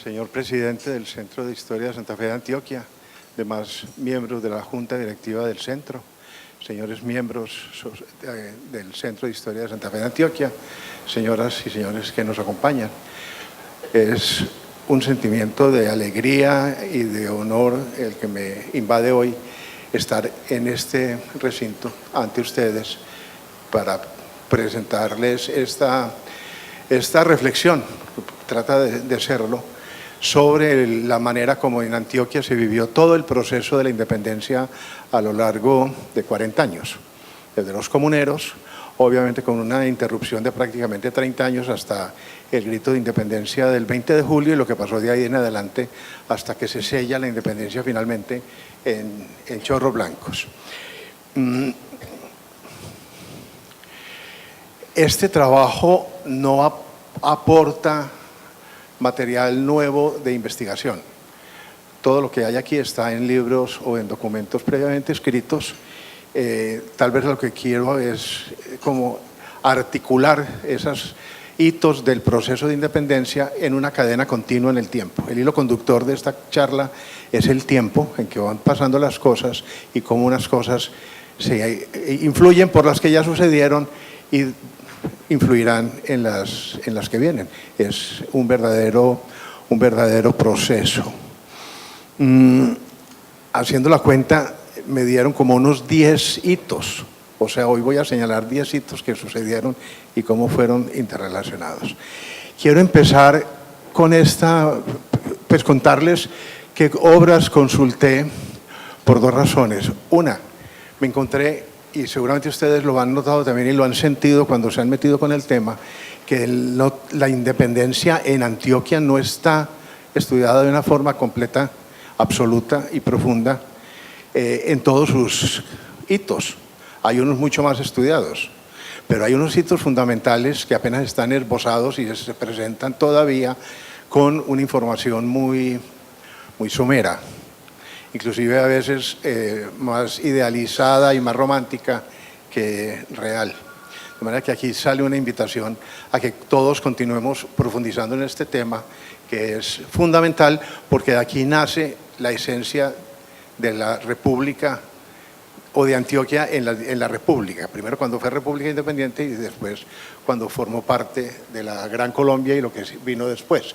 señor presidente del Centro de Historia de Santa Fe de Antioquia, demás miembros de la Junta Directiva del Centro, señores miembros del Centro de Historia de Santa Fe de Antioquia, señoras y señores que nos acompañan. Es un sentimiento de alegría y de honor el que me invade hoy estar en este recinto ante ustedes para presentarles esta reflexión, trata de serlo, sobre la manera como en Antioquia se vivió todo el proceso de la independencia a lo largo de 40 años, desde los comuneros, obviamente con una interrupción de prácticamente 30 años hasta el grito de independencia del 20 de julio y lo que pasó de ahí en adelante hasta que se sella la independencia finalmente en Chorros Blancos. Este trabajo no aporta material nuevo de investigación. Todo lo que hay aquí está en libros o en documentos previamente escritos. Tal vez lo que quiero es como articular esos hitos del proceso de independencia en una cadena continua en el tiempo. El hilo conductor de esta charla es el tiempo en que van pasando las cosas y cómo unas cosas se influyen por las que ya sucedieron y influirán en las que vienen. Es un verdadero proceso. Haciendo la cuenta, me dieron como unos 10 hitos. O sea, hoy voy a señalar 10 hitos que sucedieron y cómo fueron interrelacionados. Quiero empezar con pues contarles qué obras consulté por dos razones. Una, me encontré, y seguramente ustedes lo han notado también y lo han sentido cuando se han metido con el tema, que la independencia en Antioquia no está estudiada de una forma completa, absoluta y profunda en todos sus hitos. Hay unos mucho más estudiados, pero hay unos hitos fundamentales que apenas están esbozados y se presentan todavía con una información muy somera, inclusive a veces más idealizada y más romántica que real. De manera que aquí sale una invitación a que todos continuemos profundizando en este tema, que es fundamental porque de aquí nace la esencia de la República o de Antioquia en la República. Primero cuando fue República Independiente y después cuando formó parte de la Gran Colombia y lo que vino después.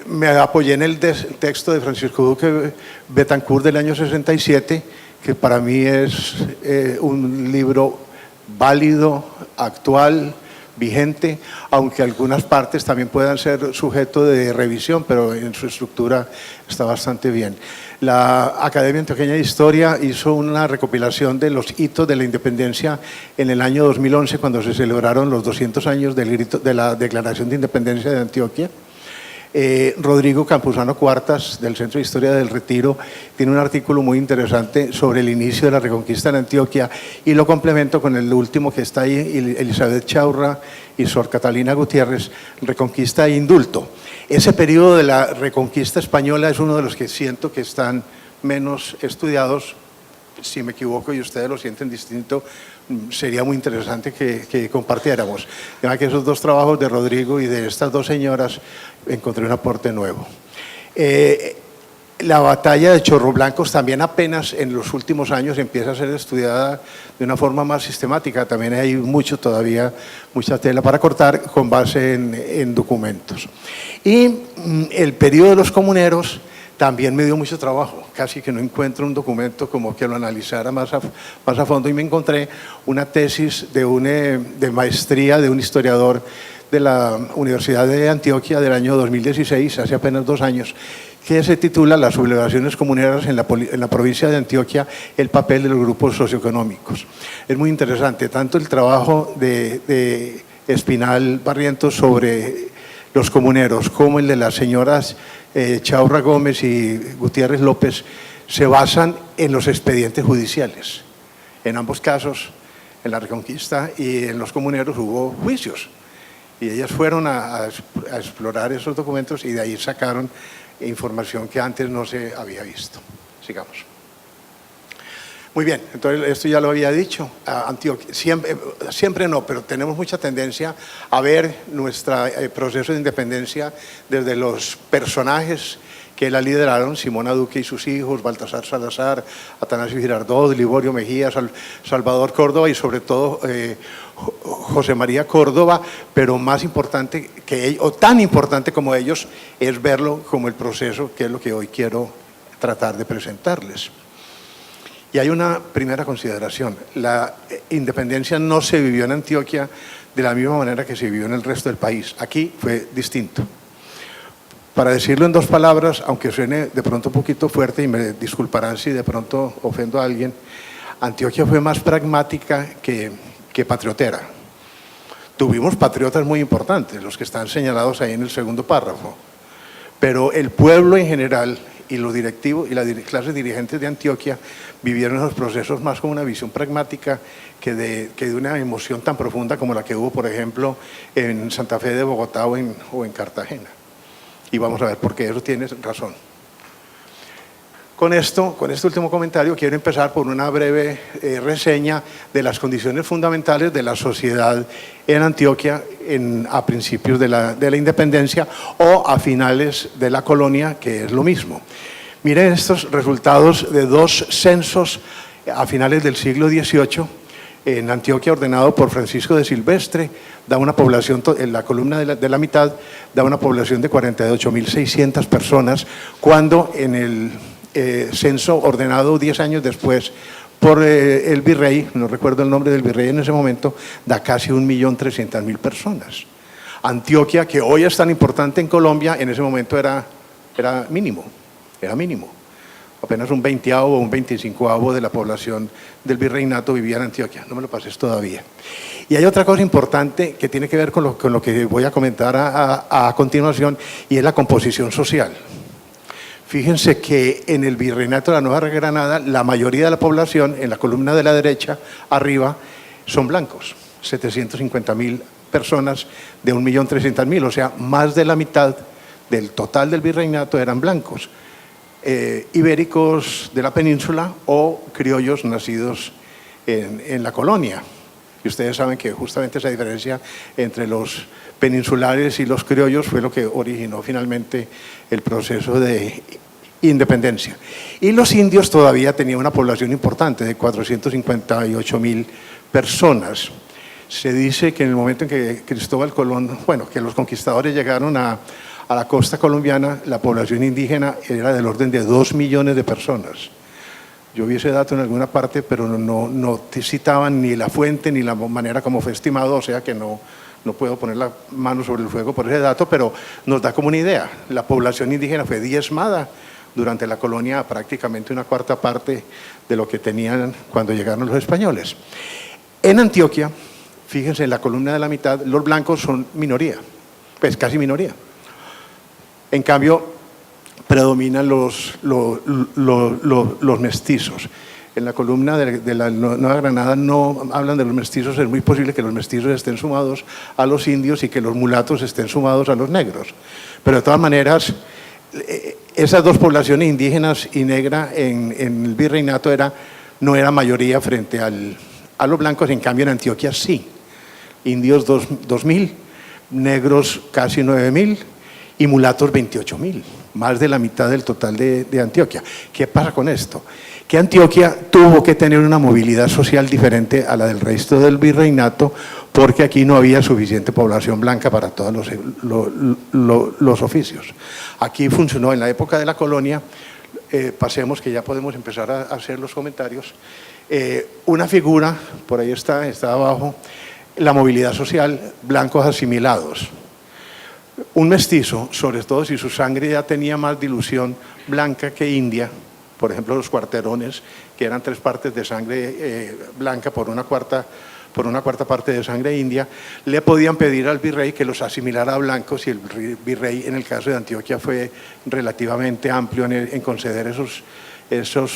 Me apoyé en el texto de Francisco Duque Betancourt del año 67, que para mí es un libro válido, actual, vigente, aunque algunas partes también puedan ser sujeto de revisión, pero en su estructura está bastante bien. La Academia Antioqueña de Historia hizo una recopilación de los hitos de la independencia en el año 2011, cuando se celebraron los 200 años de la Declaración de Independencia de Antioquia. Rodrigo Campuzano Cuartas, del Centro de Historia del Retiro, tiene un artículo muy interesante sobre el inicio de la Reconquista en Antioquia y lo complemento con el último que está ahí, Elizabeth Chaurra y Sor Catalina Gutiérrez, Reconquista e Indulto. Ese periodo de la Reconquista española es uno de los que siento que están menos estudiados. Si me equivoco y ustedes lo sienten distinto, sería muy interesante que compartiéramos. Ya que esos dos trabajos de Rodrigo y de estas dos señoras encontré un aporte nuevo. La batalla de Chorros Blancos también apenas en los últimos años empieza a ser estudiada de una forma más sistemática. También hay mucha tela para cortar con base en documentos. Y el periodo de los comuneros también me dio mucho trabajo, casi que no encuentro un documento como que lo analizara más a fondo y me encontré una tesis de maestría de un historiador de la Universidad de Antioquia del año 2016, hace apenas 2 años, que se titula Las sublevaciones comuneras en la provincia de Antioquia, el papel de los grupos socioeconómicos. Es muy interesante, tanto el trabajo de Espinal Barrientos sobre los comuneros como el de las señoras Chaurra Gómez y Gutiérrez López se basan en los expedientes judiciales. En ambos casos, en la Reconquista y en los comuneros hubo juicios y ellas fueron a explorar esos documentos y de ahí sacaron información que antes no se había visto. Sigamos. Muy bien, entonces esto ya lo había dicho. Antioquia, siempre no, pero tenemos mucha tendencia a ver nuestro proceso de independencia desde los personajes que la lideraron: Simona Duque y sus hijos, Baltasar Salazar, Atanasio Girardot, Liborio Mejía, Salvador Córdoba y sobre todo José María Córdoba, pero más importante que ellos, o tan importante como ellos, es verlo como el proceso, que es lo que hoy quiero tratar de presentarles. Y hay una primera consideración: la independencia no se vivió en Antioquia de la misma manera que se vivió en el resto del país. Aquí fue distinto. Para decirlo en dos palabras, aunque suene de pronto un poquito fuerte y me disculparán si de pronto ofendo a alguien, Antioquia fue más pragmática que patriotera. Tuvimos patriotas muy importantes, los que están señalados ahí en el segundo párrafo, pero el pueblo en general y los directivos y las clases dirigentes de Antioquia vivieron esos procesos más con una visión pragmática que de una emoción tan profunda como la que hubo, por ejemplo, en Santa Fe de Bogotá o en Cartagena. Y vamos a ver por qué eso tiene razón. Con este último comentario quiero empezar por una breve reseña de las condiciones fundamentales de la sociedad en Antioquia a principios de la independencia o a finales de la colonia, que es lo mismo. Miren estos resultados de dos censos a finales del siglo XVIII en Antioquia, ordenado por Francisco de Silvestre. Da una población, en la columna de la mitad, da una población de 48.600 personas, cuando en el censo ordenado 10 años después por el virrey, no recuerdo el nombre del virrey en ese momento, da casi 1.300.000 personas. Antioquia, que hoy es tan importante en Colombia, en ese momento era mínimo. Apenas un 20avo o un 25avo de la población del virreinato vivía en Antioquia. No me lo pases todavía. Y hay otra cosa importante que tiene que ver con lo que voy a comentar a continuación, y es la composición social. Fíjense que en el virreinato de la Nueva Granada, la mayoría de la población, en la columna de la derecha, arriba, son blancos. 750.000 personas de 1.300.000, o sea, más de la mitad del total del virreinato eran blancos. Ibéricos de la península o criollos nacidos en la colonia. Y ustedes saben que justamente esa diferencia entre los peninsulares y los criollos fue lo que originó finalmente el proceso de independencia. Y los indios todavía tenían una población importante de 458.000 personas. Se dice que en el momento en que Cristóbal Colón, que los conquistadores llegaron a la costa colombiana, la población indígena era del orden de 2 millones de personas. Yo vi ese dato en alguna parte, pero no citaban ni la fuente ni la manera como fue estimado, o sea que no puedo poner la mano sobre el fuego por ese dato, pero nos da como una idea. La población indígena fue diezmada durante la colonia, prácticamente una cuarta parte de lo que tenían cuando llegaron los españoles. En Antioquia, fíjense, en la columna de la mitad, los blancos son minoría, pues casi minoría. En cambio, predominan los mestizos. En la columna de la Nueva Granada no hablan de los mestizos. Es muy posible que los mestizos estén sumados a los indios y que los mulatos estén sumados a los negros. Pero de todas maneras, esas dos poblaciones, indígenas y negra, en el virreinato no era mayoría frente a los blancos. En cambio, en Antioquia sí. Indios 2.000, negros casi 9.000 y mulatos 28.000, más de la mitad del total de Antioquia. ¿Qué pasa con esto? Que Antioquia tuvo que tener una movilidad social diferente a la del resto del virreinato, porque aquí no había suficiente población blanca para todos los oficios. Aquí funcionó en la época de la colonia, pasemos que ya podemos empezar a hacer los comentarios, una figura, por ahí está abajo, la movilidad social, blancos asimilados. Un mestizo, sobre todo si su sangre ya tenía más dilución blanca que india, por ejemplo los cuarterones, que eran 3 partes de sangre blanca por una cuarta parte de sangre india, le podían pedir al virrey que los asimilara a blancos, y el virrey en el caso de Antioquia fue relativamente amplio en conceder esas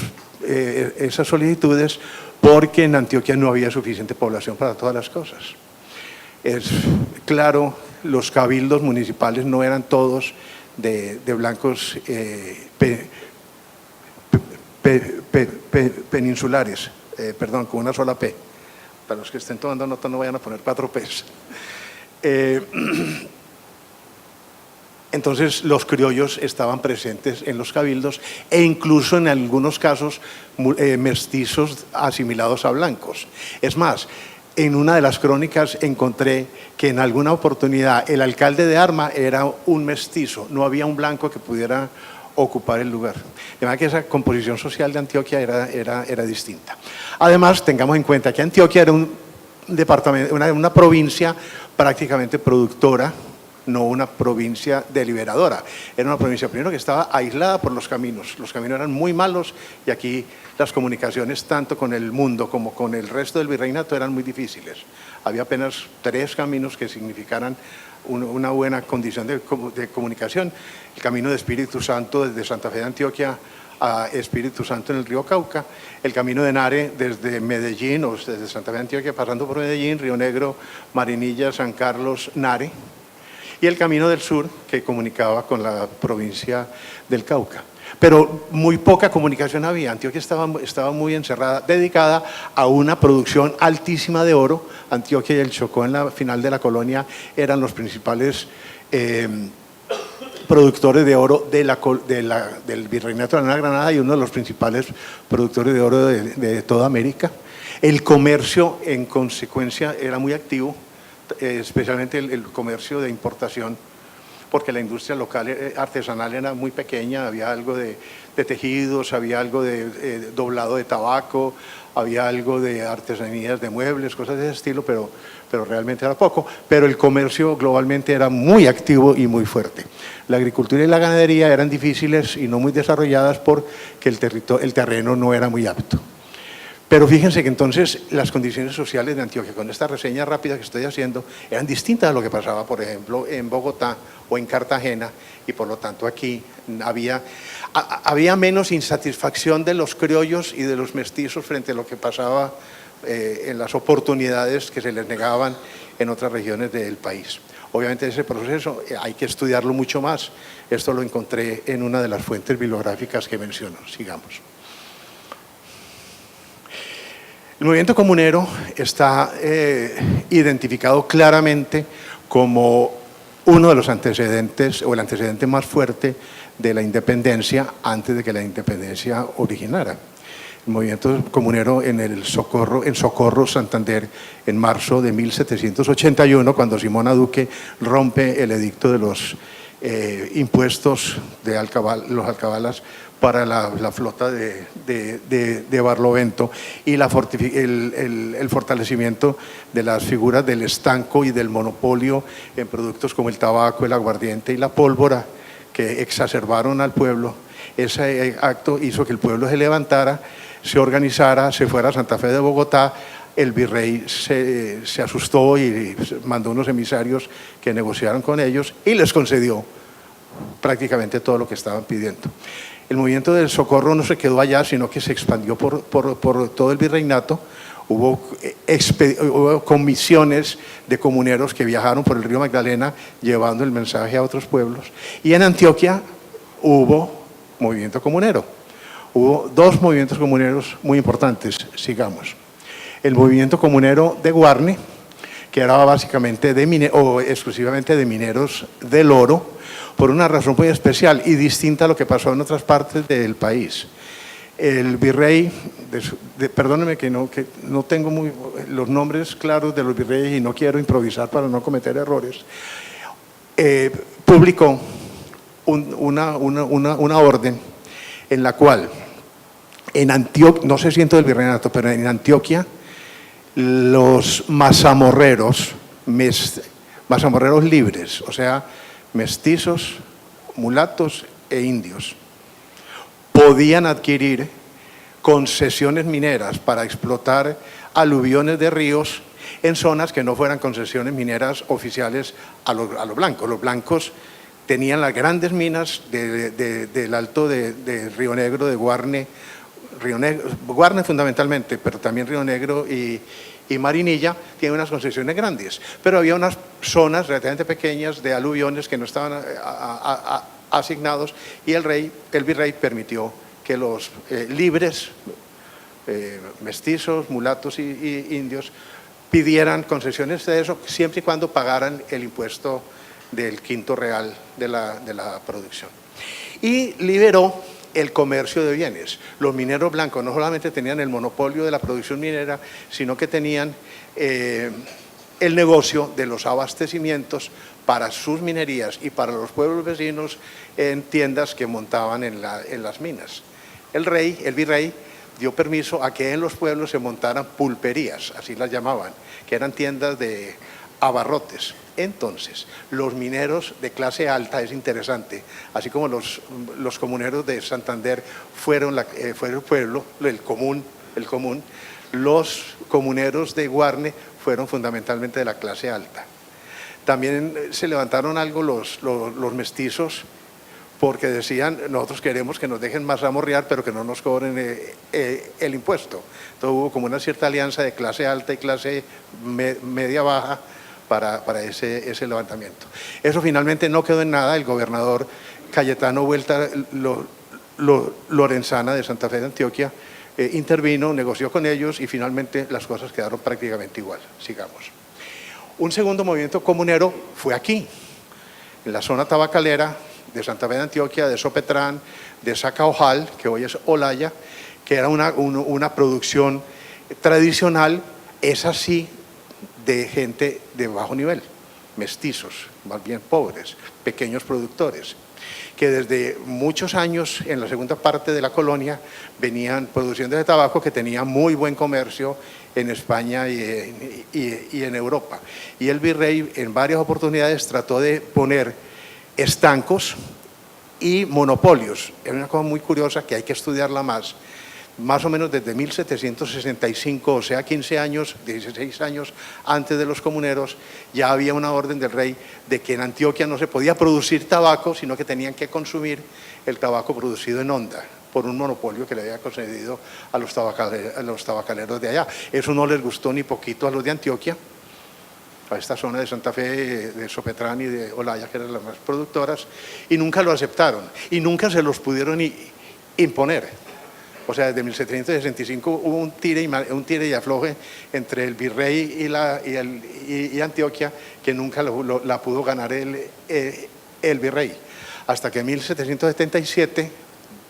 solicitudes, porque en Antioquia no había suficiente población para todas las cosas. Es claro, los cabildos municipales no eran todos de blancos peninsulares, perdón, con una sola P. Para los que estén tomando nota no vayan a poner 4 Ps. Entonces los criollos estaban presentes en los cabildos e incluso en algunos casos mestizos asimilados a blancos. Es más, en una de las crónicas encontré que en alguna oportunidad el alcalde de Arma era un mestizo, no había un blanco que pudiera ocupar el lugar. De manera que esa composición social de Antioquia era distinta. Además, tengamos en cuenta que Antioquia era un departamento, una provincia prácticamente productora, no una provincia deliberadora. Era una provincia, primero, que estaba aislada por los caminos eran muy malos y aquí las comunicaciones tanto con el mundo como con el resto del virreinato eran muy difíciles. Había apenas 3 caminos que significaran una buena condición de comunicación: el camino de Espíritu Santo desde Santa Fe de Antioquia a Espíritu Santo en el río Cauca, el camino de Nare desde Medellín o desde Santa Fe de Antioquia pasando por Medellín, Río Negro, Marinilla, San Carlos, Nare, y el camino del sur que comunicaba con la provincia del Cauca. Pero muy poca comunicación había. Antioquia estaba muy encerrada, dedicada a una producción altísima de oro. Antioquia y el Chocó en la final de la colonia eran los principales productores de oro del Virreinato de la Nueva Granada y uno de los principales productores de oro de toda América. El comercio, en consecuencia, era muy activo, especialmente el comercio de importación, porque la industria local artesanal era muy pequeña, había algo de tejidos, había algo de doblado de tabaco, había algo de artesanías de muebles, cosas de ese estilo, pero realmente era poco. Pero el comercio globalmente era muy activo y muy fuerte. La agricultura y la ganadería eran difíciles y no muy desarrolladas porque el terreno no era muy apto. Pero fíjense que entonces las condiciones sociales de Antioquia, con esta reseña rápida que estoy haciendo, eran distintas a lo que pasaba, por ejemplo, en Bogotá o en Cartagena, y por lo tanto aquí había menos insatisfacción de los criollos y de los mestizos frente a lo que pasaba en las oportunidades que se les negaban en otras regiones del país. Obviamente ese proceso hay que estudiarlo mucho más. Esto lo encontré en una de las fuentes bibliográficas que menciono. Sigamos. El movimiento comunero está identificado claramente como uno de los antecedentes, o el antecedente más fuerte de la independencia antes de que la independencia originara. El movimiento comunero en Socorro, Santander, en marzo de 1781, cuando Simona Duque rompe el edicto de los impuestos de los alcabalas para la flota de Barlovento y el fortalecimiento de las figuras del estanco y del monopolio en productos como el tabaco, el aguardiente y la pólvora, que exacerbaron al pueblo. Ese acto hizo que el pueblo se levantara, se organizara, se fuera a Santa Fe de Bogotá. El virrey se asustó y mandó unos emisarios que negociaron con ellos y les concedió prácticamente todo lo que estaban pidiendo. El movimiento del Socorro no se quedó allá, sino que se expandió por todo el virreinato. Hubo comisiones de comuneros que viajaron por el río Magdalena llevando el mensaje a otros pueblos. Y en Antioquia hubo movimiento comunero. Hubo 2 movimientos comuneros muy importantes. Sigamos. El movimiento comunero de Guarne, que era básicamente o exclusivamente de mineros del oro, por una razón muy especial y distinta a lo que pasó en otras partes del país. El virrey, perdónenme que no tengo los nombres claros de los virreyes y no quiero improvisar para no cometer errores, publicó una orden en la cual en Antioquia, no sé si en todo el virreinato, pero en Antioquia, los mazamorreros libres, o sea, mestizos, mulatos e indios, podían adquirir concesiones mineras para explotar aluviones de ríos en zonas que no fueran concesiones mineras oficiales a los blancos. Los blancos tenían las grandes minas del Alto de Río Negro, de Guarne fundamentalmente, pero también Río Negro y Marinilla tienen unas concesiones grandes, pero había unas zonas relativamente pequeñas de aluviones que no estaban asignados y el virrey permitió que los libres, mestizos, mulatos y indios, pidieran concesiones de eso siempre y cuando pagaran el impuesto del quinto real de la producción. Y liberó el comercio de bienes. Los mineros blancos no solamente tenían el monopolio de la producción minera, sino que tenían el negocio de los abastecimientos para sus minerías y para los pueblos vecinos en tiendas que montaban en las minas. El virrey, dio permiso a que en los pueblos se montaran pulperías, así las llamaban, que eran tiendas de abarrotes. Entonces, los mineros de clase alta, es interesante, así como los comuneros de Santander fueron el pueblo, el común, los comuneros de Guarne fueron fundamentalmente de la clase alta. También se levantaron algo los mestizos, porque decían, nosotros queremos que nos dejen mazamorrear, pero que no nos cobren el impuesto. Entonces hubo como una cierta alianza de clase alta y clase media-baja para ese levantamiento. Eso finalmente no quedó en nada. El gobernador Cayetano Vuelta Lorenzana de Santa Fe de Antioquia intervino, negoció con ellos y finalmente las cosas quedaron prácticamente igual. Sigamos. Un segundo movimiento comunero fue aquí, en la zona tabacalera de Santa Fe de Antioquia, de Sopetrán, de Zacaojal, que hoy es Olaya, que era una producción tradicional, es así, de gente de bajo nivel, mestizos, más bien pobres, pequeños productores, que desde muchos años en la segunda parte de la colonia venían produciendo de tabaco, que tenía muy buen comercio en España y en Europa. Y el virrey en varias oportunidades trató de poner estancos y monopolios. Es una cosa muy curiosa que hay que estudiarla más o menos desde 1765, o sea 15 años, 16 años antes de los comuneros, ya había una orden del rey de que en Antioquia no se podía producir tabaco, sino que tenían que consumir el tabaco producido en Honda, por un monopolio que le había concedido a los tabacaleros de allá. Eso no les gustó ni poquito a los de Antioquia, a esta zona de Santa Fe, de Sopetrán y de Olaya, que eran las más productoras, y nunca lo aceptaron, y nunca se los pudieron imponer. O sea, desde 1765 hubo un tire y afloje entre el virrey y Antioquia, que nunca la pudo ganar el virrey. Hasta que en 1777,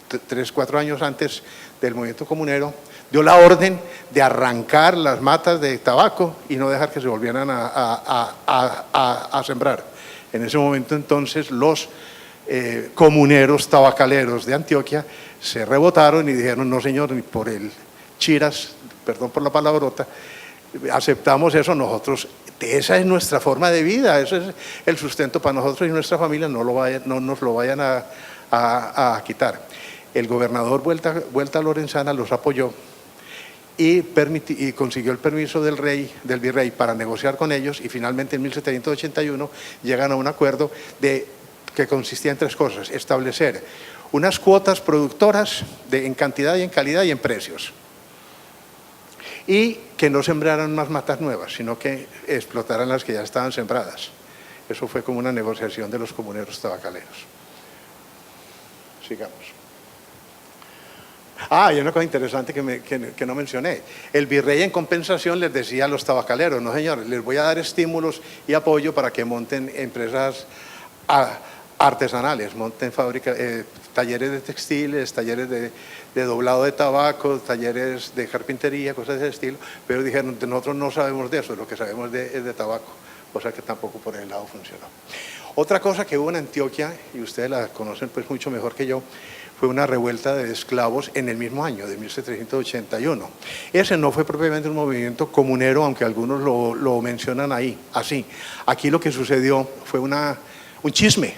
3-4 años antes del movimiento comunero, dio la orden de arrancar las matas de tabaco y no dejar que se volvieran a sembrar. En ese momento entonces los comuneros tabacaleros de Antioquia se rebotaron y dijeron, no señor, ni por el chiras, perdón por la palabrota, aceptamos eso nosotros, esa es nuestra forma de vida, eso es el sustento para nosotros y nuestra familia, no nos lo vayan a quitar. El gobernador Vuelta Lorenzana los apoyó y consiguió el permiso del virrey para negociar con ellos, y finalmente en 1781 llegan a un acuerdo que consistía en 3 cosas: establecer unas cuotas productoras en cantidad y en calidad y en precios, y que no sembraran más matas nuevas, sino que explotaran las que ya estaban sembradas. Eso fue como una negociación de los comuneros tabacaleros. Sigamos. Y una cosa interesante que no mencioné. El virrey en compensación les decía a los tabacaleros, no señores, les voy a dar estímulos y apoyo para que monten empresas artesanales, monten fábricas, talleres de textiles, talleres de doblado de tabaco, talleres de carpintería, cosas de ese estilo, pero dijeron, nosotros no sabemos de eso, lo que sabemos es de tabaco, o sea que tampoco por el lado funcionó. Otra cosa que hubo en Antioquia, y ustedes la conocen pues mucho mejor que yo, fue una revuelta de esclavos en el mismo año, de 1781. Ese no fue propiamente un movimiento comunero, aunque algunos lo mencionan ahí, así. Aquí lo que sucedió fue un chisme.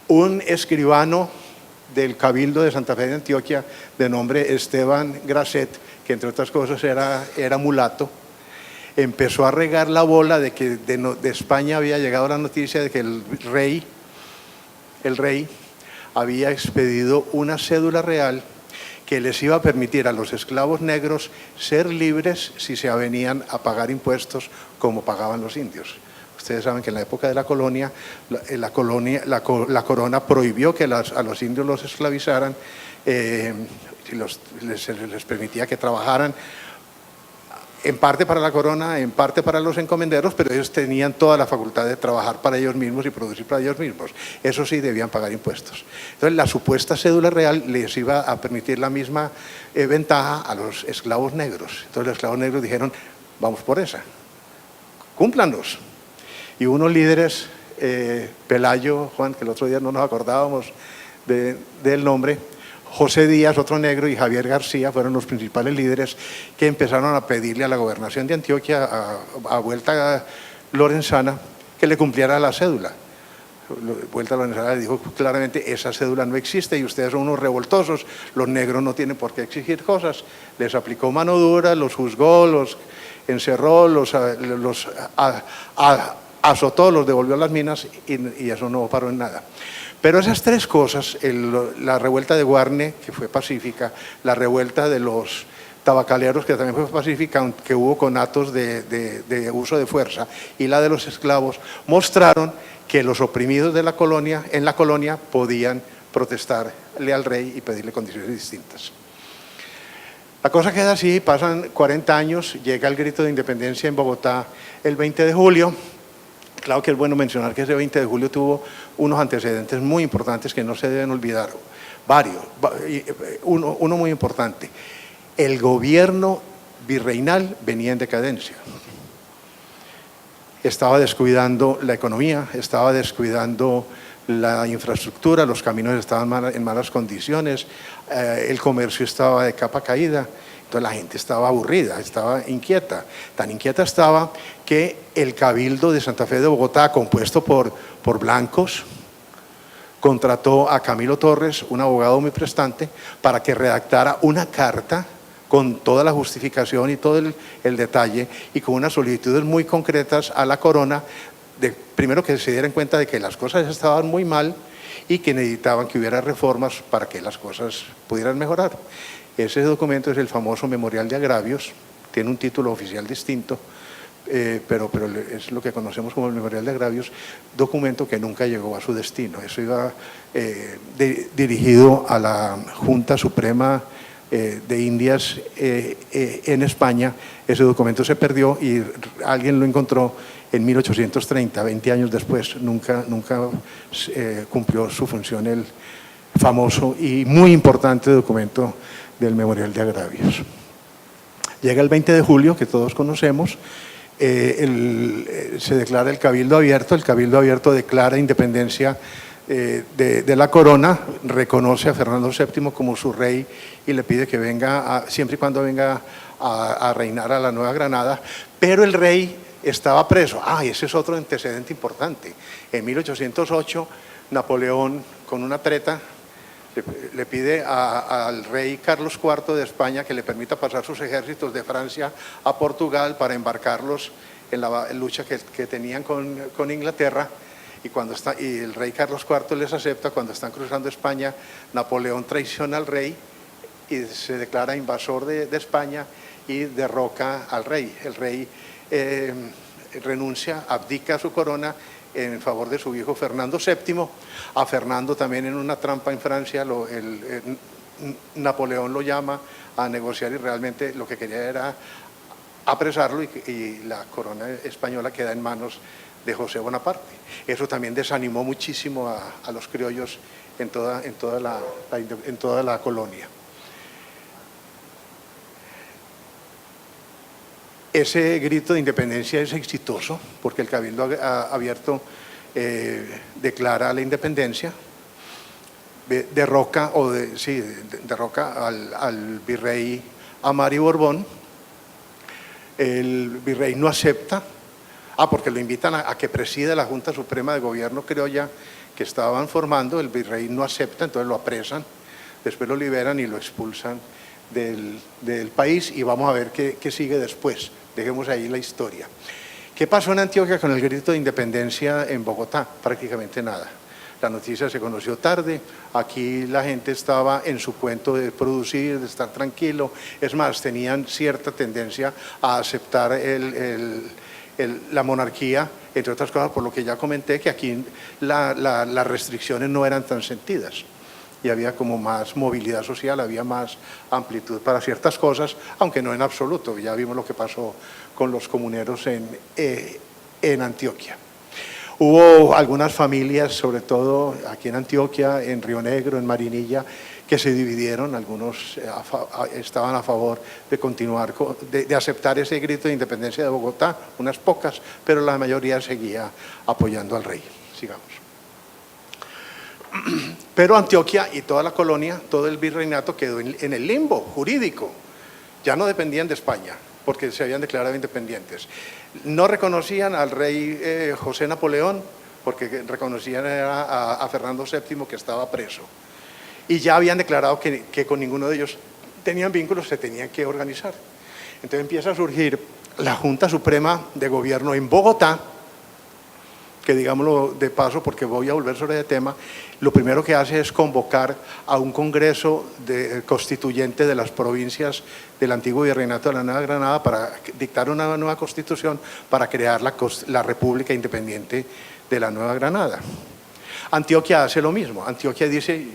Un escribano del Cabildo de Santa Fe de Antioquia, de nombre Esteban Grasset, que entre otras cosas era mulato, empezó a regar la bola de que de España había llegado la noticia de que el rey había expedido una cédula real que les iba a permitir a los esclavos negros ser libres si se avenían a pagar impuestos como pagaban los indios. Ustedes saben que en la época de la colonia, la corona prohibió que a los indios los esclavizaran, les permitía que trabajaran en parte para la corona, en parte para los encomenderos, pero ellos tenían toda la facultad de trabajar para ellos mismos y producir para ellos mismos. Eso sí, debían pagar impuestos. Entonces, la supuesta cédula real les iba a permitir la misma ventaja a los esclavos negros. Entonces, los esclavos negros dijeron, vamos por esa, cúmplanos. Y unos líderes, Pelayo, Juan, que el otro día no nos acordábamos del nombre, José Díaz, otro negro, y Javier García fueron los principales líderes que empezaron a pedirle a la gobernación de Antioquia, a Vuelta Lorenzana, que le cumpliera la cédula. Vuelta Lorenzana le dijo claramente, esa cédula no existe y ustedes son unos revoltosos, los negros no tienen por qué exigir cosas. Les aplicó mano dura, los juzgó, los encerró, los azotó, los devolvió a las minas y eso no paró en nada. Pero esas tres cosas, la revuelta de Guarne, que fue pacífica, la revuelta de los tabacaleros, que también fue pacífica, aunque hubo conatos de uso de fuerza, y la de los esclavos, mostraron que los oprimidos en la colonia podían protestarle al rey y pedirle condiciones distintas. La cosa queda así, pasan 40 años, llega el grito de independencia en Bogotá el 20 de julio, Claro que es bueno mencionar que ese 20 de julio tuvo unos antecedentes muy importantes que no se deben olvidar, varios. Uno muy importante, el gobierno virreinal venía en decadencia. Estaba descuidando la economía, estaba descuidando la infraestructura, los caminos estaban en malas condiciones, el comercio estaba de capa caída. Entonces la gente estaba aburrida, estaba inquieta. Tan inquieta estaba que el Cabildo de Santa Fe de Bogotá, compuesto por blancos, contrató a Camilo Torres, un abogado muy prestante, para que redactara una carta con toda la justificación y todo el detalle y con unas solicitudes muy concretas a la corona, primero que se dieran cuenta de que las cosas estaban muy mal y que necesitaban que hubiera reformas para que las cosas pudieran mejorar. Ese documento es el famoso Memorial de Agravios, tiene un título oficial distinto, pero es lo que conocemos como el Memorial de Agravios, documento que nunca llegó a su destino. Eso iba dirigido a la Junta Suprema de Indias en España. Ese documento se perdió y alguien lo encontró en 1830, 20 años después. Nunca cumplió su función el famoso y muy importante documento del Memorial de Agravios. Llega el 20 de julio, que todos conocemos, se declara el Cabildo Abierto declara independencia de la corona, reconoce a Fernando VII como su rey y le pide que venga, siempre y cuando venga a reinar a la Nueva Granada, pero el rey estaba preso. Ese es otro antecedente importante. En 1808, Napoleón, con una treta, le pide al rey Carlos IV de España que le permita pasar sus ejércitos de Francia a Portugal para embarcarlos en la lucha que tenían con Inglaterra, y el rey Carlos IV les acepta. Cuando están cruzando España, Napoleón traiciona al rey y se declara invasor de España y derroca al rey. El rey renuncia, abdica a su corona en favor de su hijo Fernando VII. A Fernando también, en una trampa en Francia, Napoleón lo llama a negociar y realmente lo que quería era apresarlo, y la corona española queda en manos de José Bonaparte. Eso también desanimó muchísimo a los criollos en toda la colonia. Ese grito de independencia es exitoso porque el Cabildo Abierto declara la independencia, derroca al virrey Amari Borbón. El virrey no acepta, porque lo invitan a que presida la Junta Suprema de Gobierno criolla que estaban formando. El virrey no acepta, entonces lo apresan, después lo liberan y lo expulsan del país, y vamos a ver qué sigue después. Dejemos ahí la historia. ¿Qué pasó en Antioquia con el grito de independencia en Bogotá? Prácticamente nada. La noticia se conoció tarde, aquí la gente estaba en su cuento de producir, de estar tranquilo. Es más, tenían cierta tendencia a aceptar la monarquía, entre otras cosas por lo que ya comenté, que aquí las restricciones no eran tan sentidas y había como más movilidad social, había más amplitud para ciertas cosas, aunque no en absoluto. Ya vimos lo que pasó con los comuneros en Antioquia. Hubo algunas familias, sobre todo aquí en Antioquia, en Río Negro, en Marinilla, que se dividieron. Algunos estaban a favor de continuar, de aceptar ese grito de independencia de Bogotá, unas pocas, pero la mayoría seguía apoyando al rey. Sigamos. Pero Antioquia y toda la colonia, todo el virreinato quedó en el limbo jurídico. Ya no dependían de España, porque se habían declarado independientes. No reconocían al rey José Napoleón, porque reconocían a Fernando VII, que estaba preso. Y ya habían declarado que con ninguno de ellos tenían vínculos, se tenían que organizar. Entonces empieza a surgir la Junta Suprema de Gobierno en Bogotá, que digámoslo de paso porque voy a volver sobre el tema, lo primero que hace es convocar a un congreso constituyente de las provincias del antiguo virreinato de la Nueva Granada para dictar una nueva constitución para crear la República Independiente de la Nueva Granada. Antioquia hace lo mismo. Antioquia dice,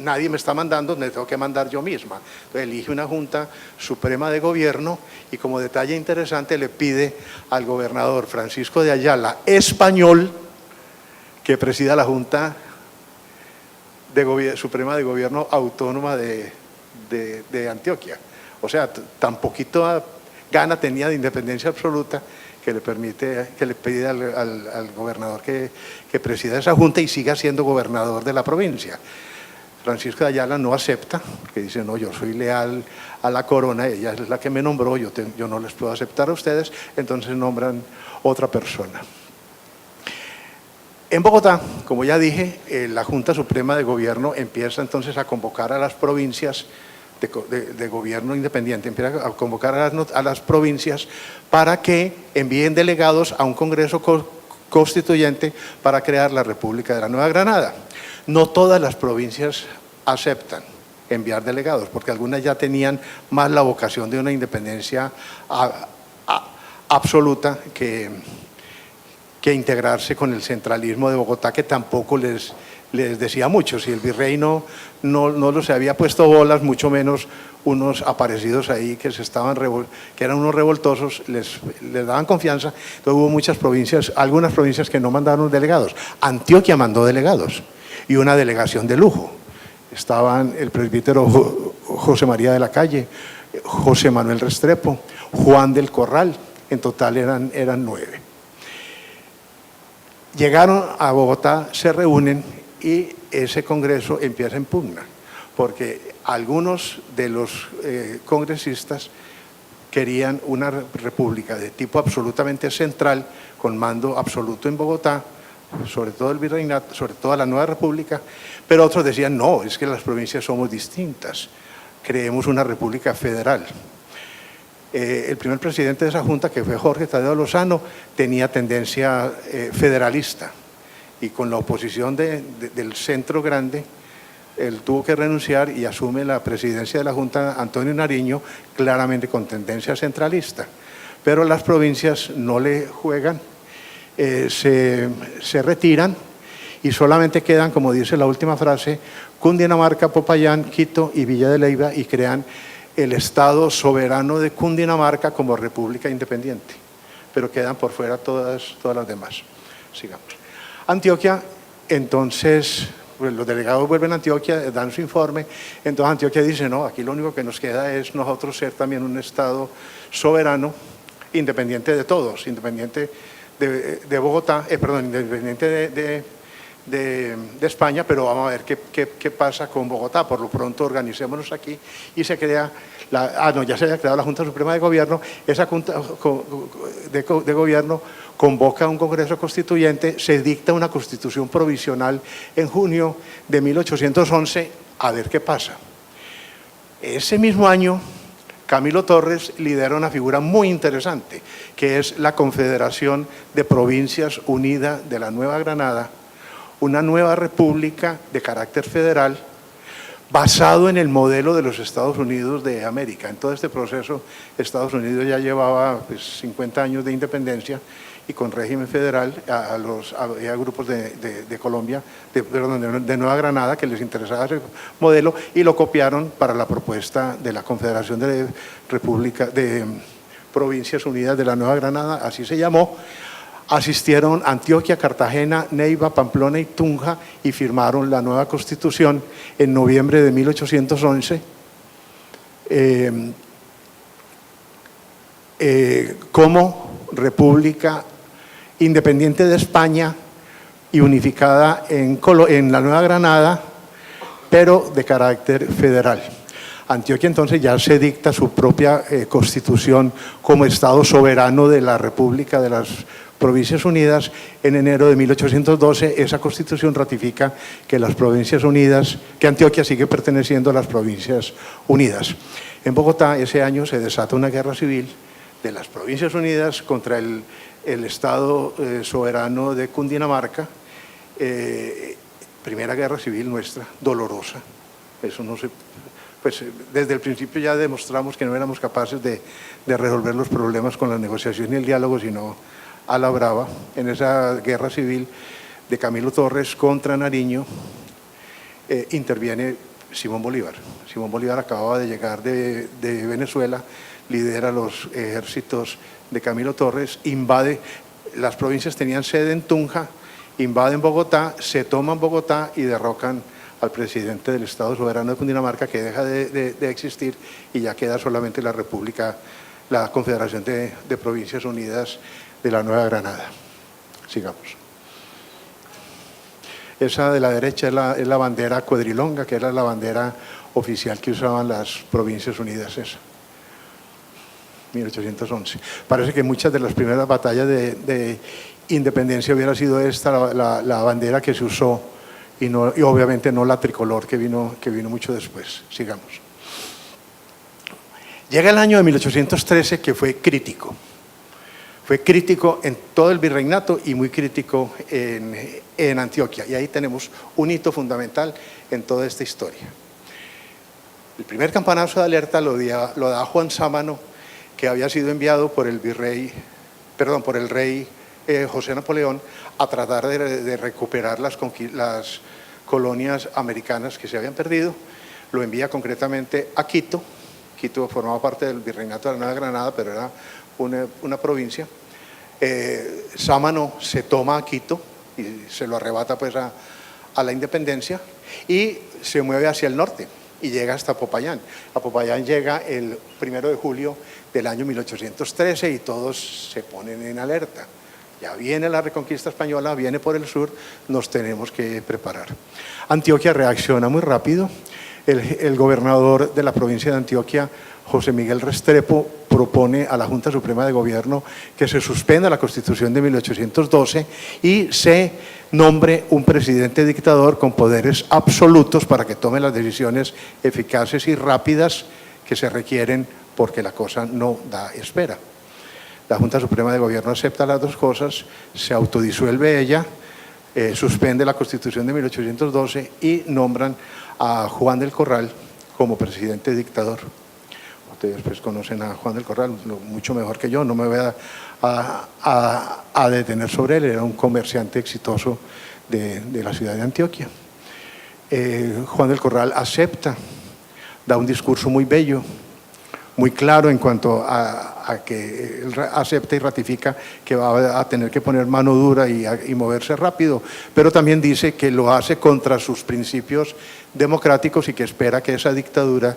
nadie me está mandando, me tengo que mandar yo misma. Entonces elige una Junta Suprema de Gobierno y, como detalle interesante, le pide al gobernador Francisco de Ayala, español, que presida la Junta Suprema de Gobierno Autónoma de Antioquia. O sea, tan poquito gana tenía de independencia absoluta que le pide al gobernador que presida esa Junta y siga siendo gobernador de la provincia. Francisco de Ayala no acepta, porque dice, no, yo soy leal a la corona, ella es la que me nombró, yo no les puedo aceptar a ustedes, entonces nombran otra persona. En Bogotá, como ya dije, la Junta Suprema de Gobierno empieza entonces a convocar a las provincias de gobierno independiente, empieza a convocar a las provincias para que envíen delegados a un congreso constituyente para crear la República de la Nueva Granada. No todas las provincias aceptan enviar delegados, porque algunas ya tenían más la vocación de una independencia absoluta que integrarse con el centralismo de Bogotá, que tampoco les decía mucho. Si el virrey no los había puesto bolas, mucho menos unos aparecidos ahí que eran unos revoltosos, les daban confianza. Entonces hubo muchas provincias, algunas provincias que no mandaron delegados. Antioquia mandó delegados y una delegación de lujo. Estaban el presbítero José María de la Calle, José Manuel Restrepo, Juan del Corral, en total eran 9. Llegaron a Bogotá, se reúnen y ese congreso empieza en pugna, porque algunos de los congresistas querían una república de tipo absolutamente central, con mando absoluto en Bogotá, sobre todo el virreinato, sobre toda la nueva república, pero otros decían, no, es que las provincias somos distintas, creemos una república federal. El primer presidente de esa junta, que fue Jorge Tadeo Lozano, tenía tendencia federalista, y con la oposición del centro grande, él tuvo que renunciar y asume la presidencia de la Junta Antonio Nariño, claramente con tendencia centralista. Pero las provincias no le juegan, se retiran y solamente quedan, como dice la última frase, Cundinamarca, Popayán, Quito y Villa de Leyva, y crean el Estado soberano de Cundinamarca como república independiente, pero quedan por fuera todas las demás. Sigamos. Antioquia, entonces, pues los delegados vuelven a Antioquia, dan su informe, entonces Antioquia dice, no, aquí lo único que nos queda es nosotros ser también un Estado soberano, independiente de todos, independiente de Bogotá, independiente de España, pero vamos a ver qué pasa con Bogotá. Por lo pronto organicémonos aquí y se crea, ya se había creado la Junta Suprema de Gobierno. Esa Junta de Gobierno convoca a un Congreso Constituyente, se dicta una Constitución provisional en junio de 1811, a ver qué pasa. Ese mismo año, Camilo Torres lidera una figura muy interesante, que es la Confederación de Provincias Unidas de la Nueva Granada, una nueva república de carácter federal, basado en el modelo de los Estados Unidos de América. En todo este proceso, Estados Unidos ya llevaba 50 años de independencia y con régimen federal había grupos de Colombia, de Nueva Granada, que les interesaba ese modelo y lo copiaron para la propuesta de la Confederación de Provincias Unidas de la Nueva Granada, así se llamó. Asistieron Antioquia, Cartagena, Neiva, Pamplona y Tunja y firmaron la nueva Constitución en noviembre de 1811 como República independiente de España y unificada en la Nueva Granada, pero de carácter federal. Antioquia entonces ya se dicta su propia constitución como Estado soberano de la República de las Provincias Unidas. En enero de 1812 esa constitución ratifica que las Provincias Unidas, que Antioquia sigue perteneciendo a las Provincias Unidas. En Bogotá ese año se desata una guerra civil de las Provincias Unidas contra el Estado soberano de Cundinamarca, primera guerra civil nuestra, dolorosa. Eso no se... Pues desde el principio ya demostramos que no éramos capaces de resolver los problemas con la negociación y el diálogo, sino a la brava. En esa guerra civil de Camilo Torres contra Nariño interviene Simón Bolívar. Simón Bolívar acababa de llegar de Venezuela, lidera los ejércitos de Camilo Torres, invade, las provincias tenían sede en Tunja, invaden Bogotá, se toman Bogotá y derrocan al presidente del Estado Soberano de Cundinamarca, que deja de existir y ya queda solamente la República, la Confederación de Provincias Unidas de la Nueva Granada. Sigamos. Esa de la derecha es la bandera cuadrilonga, que era la bandera oficial que usaban las Provincias Unidas, esa. 1811. Parece que muchas de las primeras batallas de independencia hubiera sido esta la bandera que se usó y obviamente no la tricolor que vino mucho después. Sigamos. Llega el año de 1813, que fue crítico. Fue crítico en todo el virreinato y muy crítico en Antioquia. Y ahí tenemos un hito fundamental en toda esta historia. El primer campanazo de alerta lo da Juan Sámano, que había sido enviado por el rey José Napoleón a tratar de recuperar las colonias americanas que se habían perdido. Lo envía concretamente a Quito. Quito formaba parte del virreinato de la Nueva Granada, pero era una provincia. Sámano se toma a Quito y se lo arrebata pues a la independencia y se mueve hacia el norte y llega hasta Popayán. A Popayán llega el 1 de julio del año 1813 y todos se ponen en alerta. Ya viene la reconquista española, viene por el sur, nos tenemos que preparar. Antioquia reacciona muy rápido. El gobernador de la provincia de Antioquia, José Miguel Restrepo, propone a la Junta Suprema de Gobierno que se suspenda la Constitución de 1812 y se nombre un presidente dictador con poderes absolutos para que tome las decisiones eficaces y rápidas que se requieren porque la cosa no da espera. La Junta Suprema de Gobierno acepta las dos cosas, se autodisuelve ella, suspende la Constitución de 1812 y nombran a Juan del Corral como presidente dictador. Ustedes pues conocen a Juan del Corral mucho mejor que yo, no me voy a detener sobre él, era un comerciante exitoso de la ciudad de Antioquia. Juan del Corral acepta, da un discurso muy bello, muy claro en cuanto a que él acepta y ratifica que va a tener que poner mano dura y moverse rápido, pero también dice que lo hace contra sus principios democráticos y que espera que esa dictadura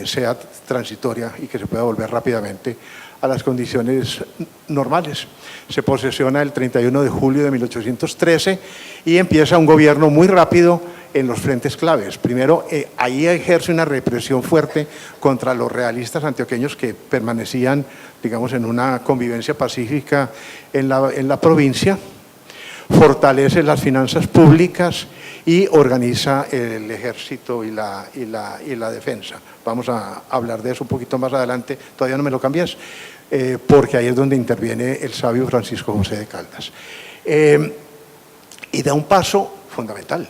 sea transitoria y que se pueda volver rápidamente a las condiciones normales. Se posesiona el 31 de julio de 1813 y empieza un gobierno muy rápido en los frentes claves. Primero, ahí ejerce una represión fuerte contra los realistas antioqueños que permanecían, digamos, en una convivencia pacífica en la provincia, fortalece las finanzas públicas y organiza el ejército y la defensa. Vamos a hablar de eso un poquito más adelante, todavía no me lo cambies, porque ahí es donde interviene el sabio Francisco José de Caldas. Y da un paso fundamental.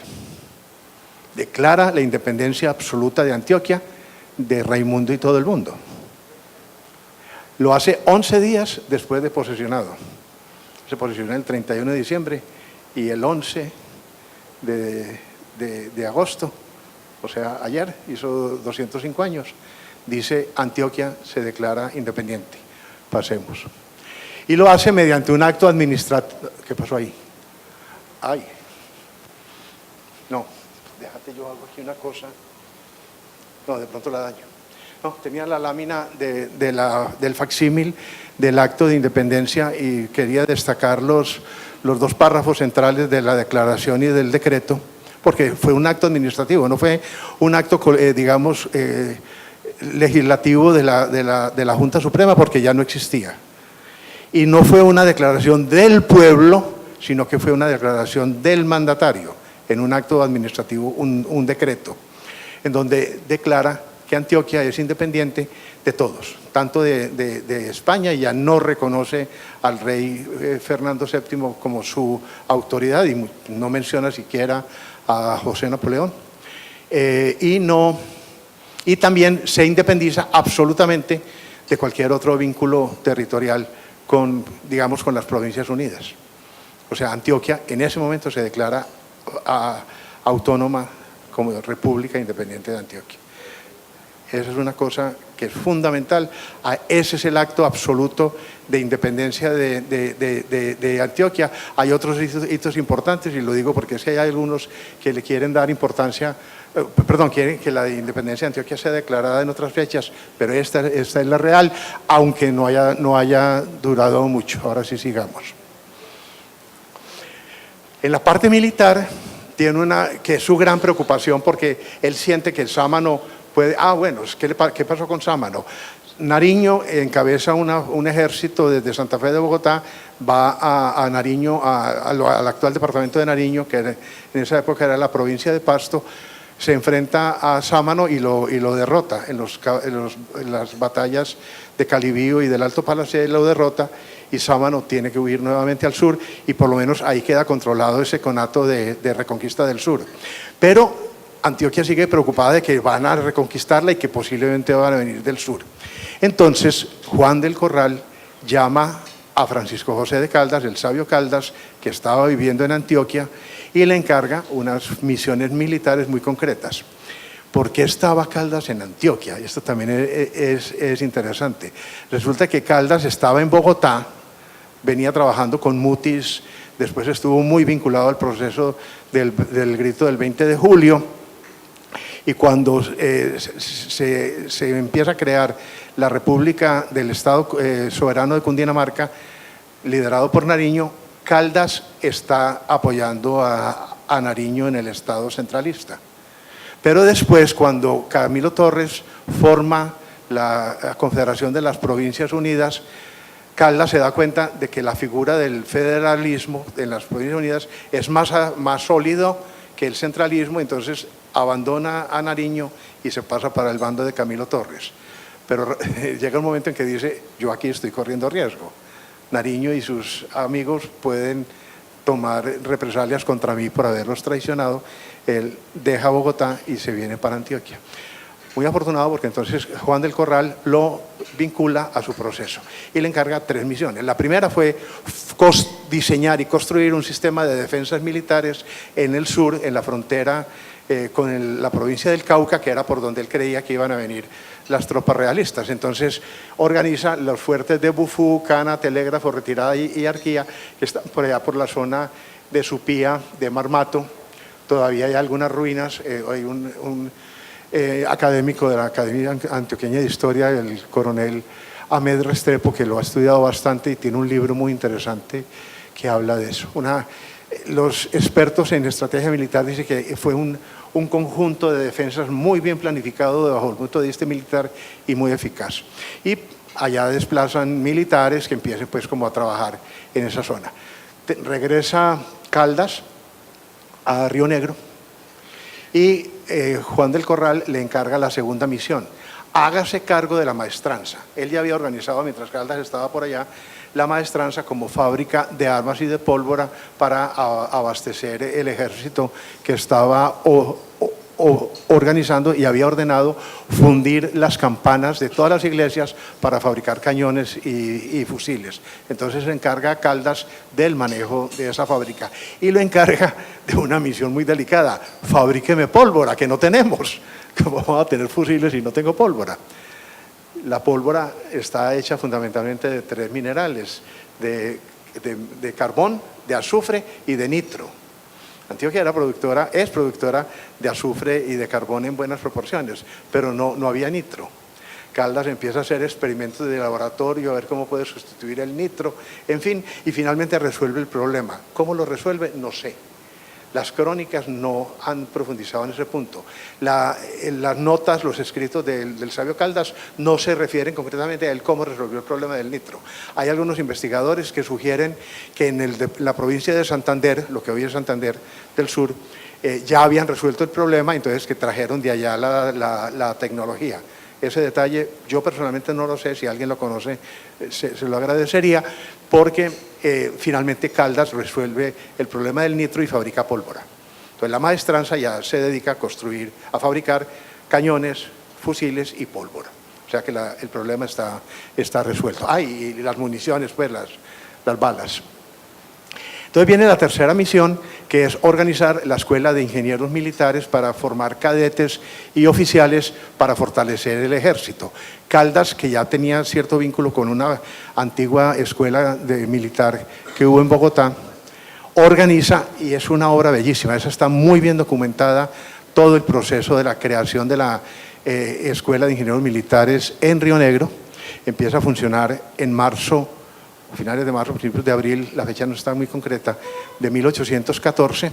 declara la independencia absoluta de Antioquia de Raimundo y todo el mundo. Lo hace 11 días después de posesionado. Se posesionó el 31 de diciembre y el 11 de agosto, o sea, ayer, hizo 205 años, dice Antioquia se declara independiente. Pasemos. Y lo hace mediante un acto administrativo. ¿Qué pasó ahí? Ay. No, déjate yo hago aquí una cosa. No, de pronto la daño. No, tenía la lámina del facsímil del acto de independencia y quería destacar los dos párrafos centrales de la declaración y del decreto, porque fue un acto administrativo, no fue un acto, digamos, legislativo de la Junta Suprema, porque ya no existía. Y no fue una declaración del pueblo, sino que fue una declaración del mandatario, en un acto administrativo, un decreto, en donde declara que Antioquia es independiente de todos, tanto de España, y ya no reconoce al rey Fernando VII como su autoridad, y no menciona siquiera a José Napoleón, y también se independiza absolutamente de cualquier otro vínculo territorial con, digamos, con las Provincias Unidas. O sea, Antioquia en ese momento se declara autónoma como República Independiente de Antioquia. Esa es una cosa que es fundamental. Ese es el acto absoluto de independencia de Antioquia. Hay otros hitos importantes, y lo digo porque es que hay algunos que le quieren dar importancia, quieren que la independencia de Antioquia sea declarada en otras fechas, pero esta es la real, aunque no haya durado mucho. Ahora sí, sigamos. En la parte militar tiene que es su gran preocupación, porque él siente que el Sámano puede… ¿qué pasó con Sámano? Nariño encabeza un ejército desde Santa Fe de Bogotá, va a Nariño, al actual departamento de Nariño, que en esa época era la provincia de Pasto, se enfrenta a Sámano y lo derrota en las batallas de Calibío y del Alto Palacé, lo derrota, y Sámano tiene que huir nuevamente al sur, y por lo menos ahí queda controlado ese conato de reconquista del sur. Pero Antioquia sigue preocupada de que van a reconquistarla y que posiblemente van a venir del sur. Entonces, Juan del Corral llama a Francisco José de Caldas, el sabio Caldas, que estaba viviendo en Antioquia, y le encarga unas misiones militares muy concretas. ¿Por qué estaba Caldas en Antioquia? Y esto también es interesante. Resulta que Caldas estaba en Bogotá, venía trabajando con Mutis, después estuvo muy vinculado al proceso del grito del 20 de julio, y cuando se empieza a crear la República del Estado Soberano de Cundinamarca, liderado por Nariño, Caldas está apoyando a Nariño en el Estado centralista. Pero después, cuando Camilo Torres forma la Confederación de las Provincias Unidas, Caldas se da cuenta de que la figura del federalismo en las Provincias Unidas es más sólido que el centralismo, entonces abandona a Nariño y se pasa para el bando de Camilo Torres. Pero llega un momento en que dice, yo aquí estoy corriendo riesgo. Nariño y sus amigos pueden tomar represalias contra mí por haberlos traicionado. Él deja Bogotá y se viene para Antioquia. Muy afortunado, porque entonces Juan del Corral lo vincula a su proceso y le encarga 3 misiones. La primera fue diseñar y construir un sistema de defensas militares en el sur, en la frontera con la provincia del Cauca, que era por donde él creía que iban a venir las tropas realistas. Entonces organiza los fuertes de Bufú, Cana, Telégrafo, Retirada y Arquía, que están por allá por la zona de Supía, de Marmato. Todavía hay algunas ruinas. Hay un académico de la Academia Antioqueña de Historia, el coronel Ahmed Restrepo, que lo ha estudiado bastante y tiene un libro muy interesante que habla de eso. Los expertos en estrategia militar dicen que fue un conjunto de defensas muy bien planificado bajo el punto de vista militar y muy eficaz. Y allá desplazan militares que empiecen pues como a trabajar en esa zona. Regresa Caldas a Río Negro y Juan del Corral le encarga la segunda misión. Hágase cargo de la maestranza. Él ya había organizado, mientras Caldas estaba por allá, la maestranza como fábrica de armas y de pólvora para abastecer el ejército que estaba organizando y había ordenado fundir las campanas de todas las iglesias para fabricar cañones y fusiles. Entonces se encarga a Caldas del manejo de esa fábrica y lo encarga de una misión muy delicada: fabríqueme pólvora, que no tenemos. ¿Cómo vamos a tener fusiles si no tengo pólvora? La pólvora está hecha fundamentalmente de 3 minerales, de carbón, de azufre y de nitro. Antioquia es productora de azufre y de carbón en buenas proporciones, pero no había nitro. Caldas empieza a hacer experimentos de laboratorio, a ver cómo puede sustituir el nitro, en fin, y finalmente resuelve el problema. ¿Cómo lo resuelve? No sé. Las crónicas no han profundizado en ese punto. Las notas, los escritos del sabio Caldas no se refieren concretamente a él cómo resolvió el problema del nitro. Hay algunos investigadores que sugieren que en la provincia de Santander, lo que hoy es Santander del Sur, ya habían resuelto el problema, entonces que trajeron de allá la tecnología. Ese detalle yo personalmente no lo sé, si alguien lo conoce se lo agradecería, porque finalmente Caldas resuelve el problema del nitro y fabrica pólvora. Entonces la maestranza ya se dedica a fabricar cañones, fusiles y pólvora. O sea que el problema está resuelto. Y las municiones, pues las balas. Entonces viene la tercera misión, que es organizar la Escuela de Ingenieros Militares para formar cadetes y oficiales para fortalecer el ejército. Caldas, que ya tenía cierto vínculo con una antigua escuela militar que hubo en Bogotá, organiza, y es una obra bellísima, esa está muy bien documentada, todo el proceso de la creación de la Escuela de Ingenieros Militares en Río Negro. Empieza a funcionar en marzo, finales de marzo, principios de abril, la fecha no está muy concreta, de 1814.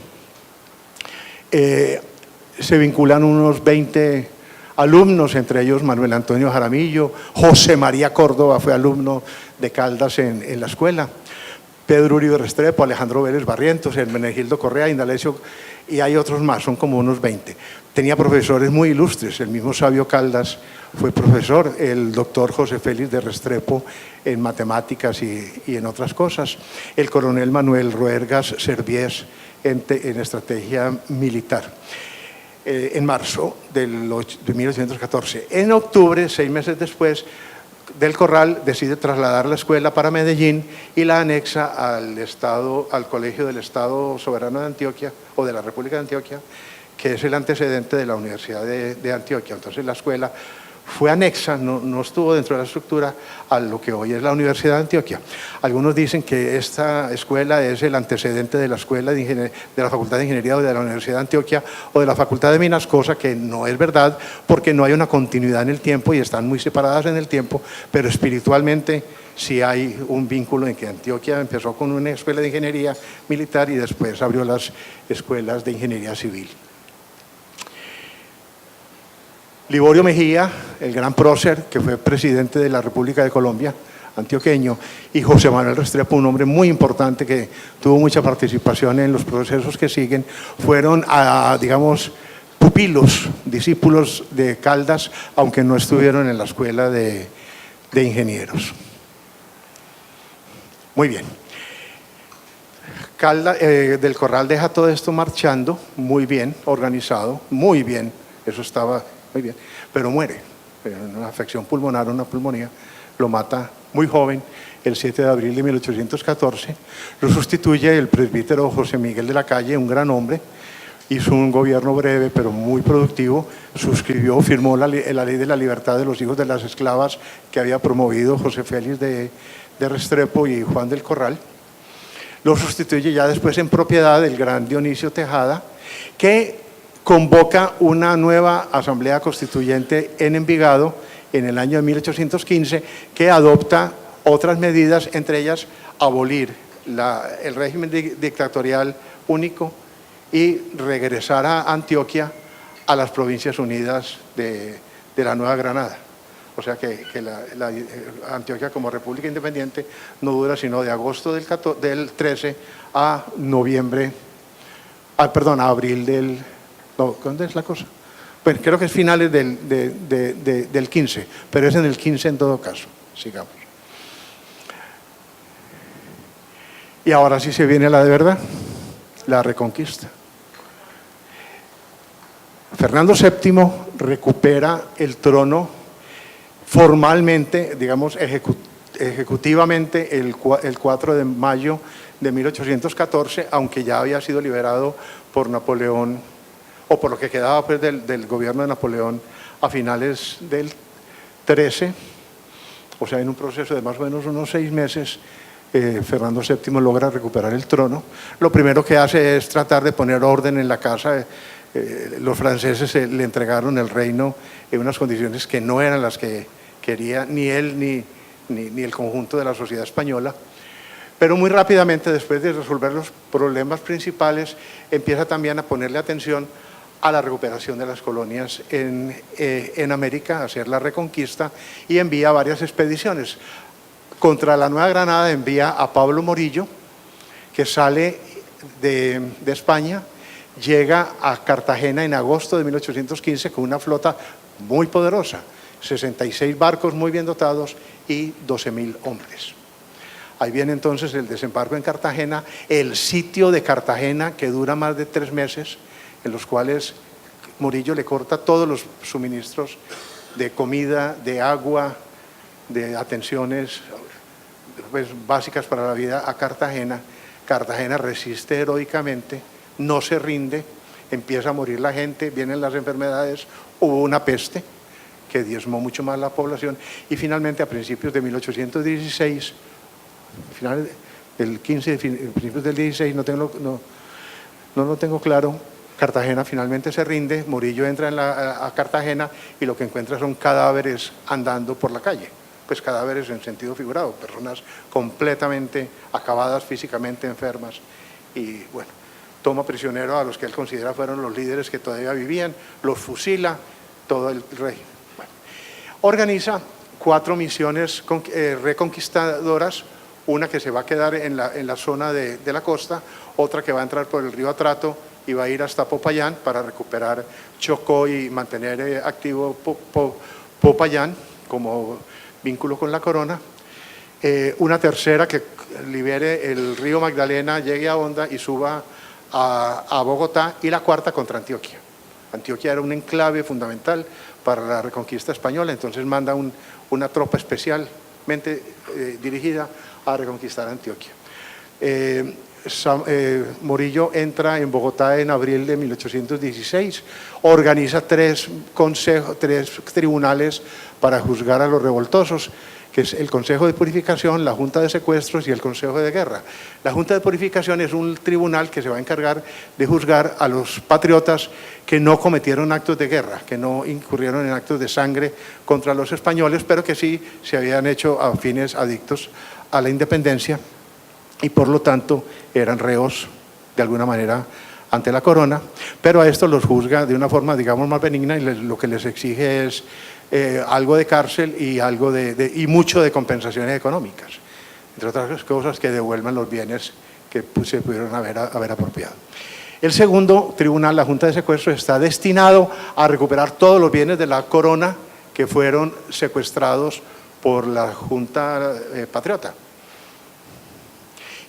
Se vinculan unos 20 alumnos, entre ellos Manuel Antonio Jaramillo, José María Córdoba fue alumno de Caldas en la escuela, Pedro Uribe Restrepo, Alejandro Vélez Barrientos, Hermenegildo Correa, Indalecio, y hay otros más, son como unos 20. Tenía profesores muy ilustres, el mismo sabio Caldas fue profesor, el doctor José Félix de Restrepo en matemáticas y en otras cosas, el coronel Manuel Roergas Serviés en estrategia militar. En marzo de 1814. En octubre, 6 meses después, del Corral decide trasladar la escuela para Medellín y la anexa al Colegio del Estado Soberano de Antioquia, o de la República de Antioquia, que es el antecedente de la Universidad de Antioquia. Entonces la escuela fue anexa, no estuvo dentro de la estructura a lo que hoy es la Universidad de Antioquia. Algunos dicen que esta escuela es el antecedente de la escuela de la Facultad de Ingeniería o de la Universidad de Antioquia o de la Facultad de Minas, cosa que no es verdad, porque no hay una continuidad en el tiempo y están muy separadas en el tiempo, pero espiritualmente sí hay un vínculo en que Antioquia empezó con una escuela de ingeniería militar y después abrió las escuelas de ingeniería civil. Liborio Mejía, el gran prócer, que fue presidente de la República de Colombia, antioqueño, y José Manuel Restrepo, un hombre muy importante que tuvo mucha participación en los procesos que siguen, fueron, digamos, pupilos, discípulos de Caldas, aunque no estuvieron en la escuela de ingenieros. Muy bien. Caldas, del Corral deja todo esto marchando, muy bien, organizado, muy bien, eso estaba muy bien, pero muere, una afección pulmonar, una pulmonía, lo mata muy joven, el 7 de abril de 1814, lo sustituye el presbítero José Miguel de la Calle, un gran hombre, hizo un gobierno breve pero muy productivo, firmó la ley de la libertad de los hijos de las esclavas que había promovido José Félix de Restrepo y Juan del Corral, lo sustituye ya después en propiedad del gran Dionisio Tejada, que convoca una nueva asamblea constituyente en Envigado en el año de 1815 que adopta otras medidas, entre ellas abolir el régimen dictatorial único y regresar a Antioquia a las Provincias Unidas de la Nueva Granada. O sea que Antioquia como república independiente no dura sino de agosto del 13 a abril del... No, ¿dónde es la cosa? Bueno, creo que es finales del 15, pero es en el 15 en todo caso. Sigamos. Y ahora sí se viene la de verdad, la reconquista. Fernando VII recupera el trono formalmente, digamos, ejecutivamente el 4 de mayo de 1814, aunque ya había sido liberado por Napoleón, o por lo que quedaba pues, del gobierno de Napoleón a finales del 13, o sea, en un proceso de más o menos unos 6 meses, Fernando VII logra recuperar el trono. Lo primero que hace es tratar de poner orden en la casa. Los franceses le entregaron el reino en unas condiciones que no eran las que quería ni él ni el conjunto de la sociedad española. Pero muy rápidamente, después de resolver los problemas principales, empieza también a ponerle atención a la recuperación de las colonias en América, a hacer la reconquista, y envía varias expediciones. Contra la Nueva Granada envía a Pablo Morillo, que sale de España, llega a Cartagena en agosto de 1815 con una flota muy poderosa, 66 barcos muy bien dotados y 12.000 hombres. Ahí viene entonces el desembarco en Cartagena, el sitio de Cartagena, que dura más de 3 meses, en los cuales Morillo le corta todos los suministros de comida, de agua, de atenciones pues, básicas para la vida a Cartagena. Cartagena resiste heroicamente, no se rinde, empieza a morir la gente, vienen las enfermedades, hubo una peste que diezmó mucho más la población y finalmente a principios de 1816, principios del 16, no lo tengo claro, Cartagena finalmente se rinde, Morillo entra a Cartagena y lo que encuentra son cadáveres andando por la calle. Pues cadáveres en sentido figurado, personas completamente acabadas físicamente, enfermas, y bueno, toma prisionero a los que él considera fueron los líderes que todavía vivían, los fusila, todo el rey. Bueno, organiza 4 misiones reconquistadoras, una que se va a quedar en la zona de la costa, otra que va a entrar por el río Atrato y va a ir hasta Popayán para recuperar Chocó y mantener activo Popayán como vínculo con la corona, una tercera que libere el río Magdalena, llegue a Honda y suba a Bogotá, y la cuarta contra Antioquia. Antioquia era un enclave fundamental para la reconquista española, entonces manda una tropa especialmente dirigida a reconquistar Antioquia. Morillo entra en Bogotá en abril de 1816, organiza 3 tribunales para juzgar a los revoltosos, que es el Consejo de Purificación, la Junta de Secuestros y el Consejo de Guerra. La Junta de Purificación es un tribunal que se va a encargar de juzgar a los patriotas que no cometieron actos de guerra, que no incurrieron en actos de sangre contra los españoles, pero que sí se habían hecho a fines adictos a la independencia y por lo tanto eran reos de alguna manera ante la corona, pero a estos los juzga de una forma, digamos, más benigna y lo que les exige es algo de cárcel y, y mucho de compensaciones económicas, entre otras cosas que devuelvan los bienes que se pudieron haber apropiado. El segundo tribunal, la Junta de Secuestros, está destinado a recuperar todos los bienes de la corona que fueron secuestrados por la Junta Patriota.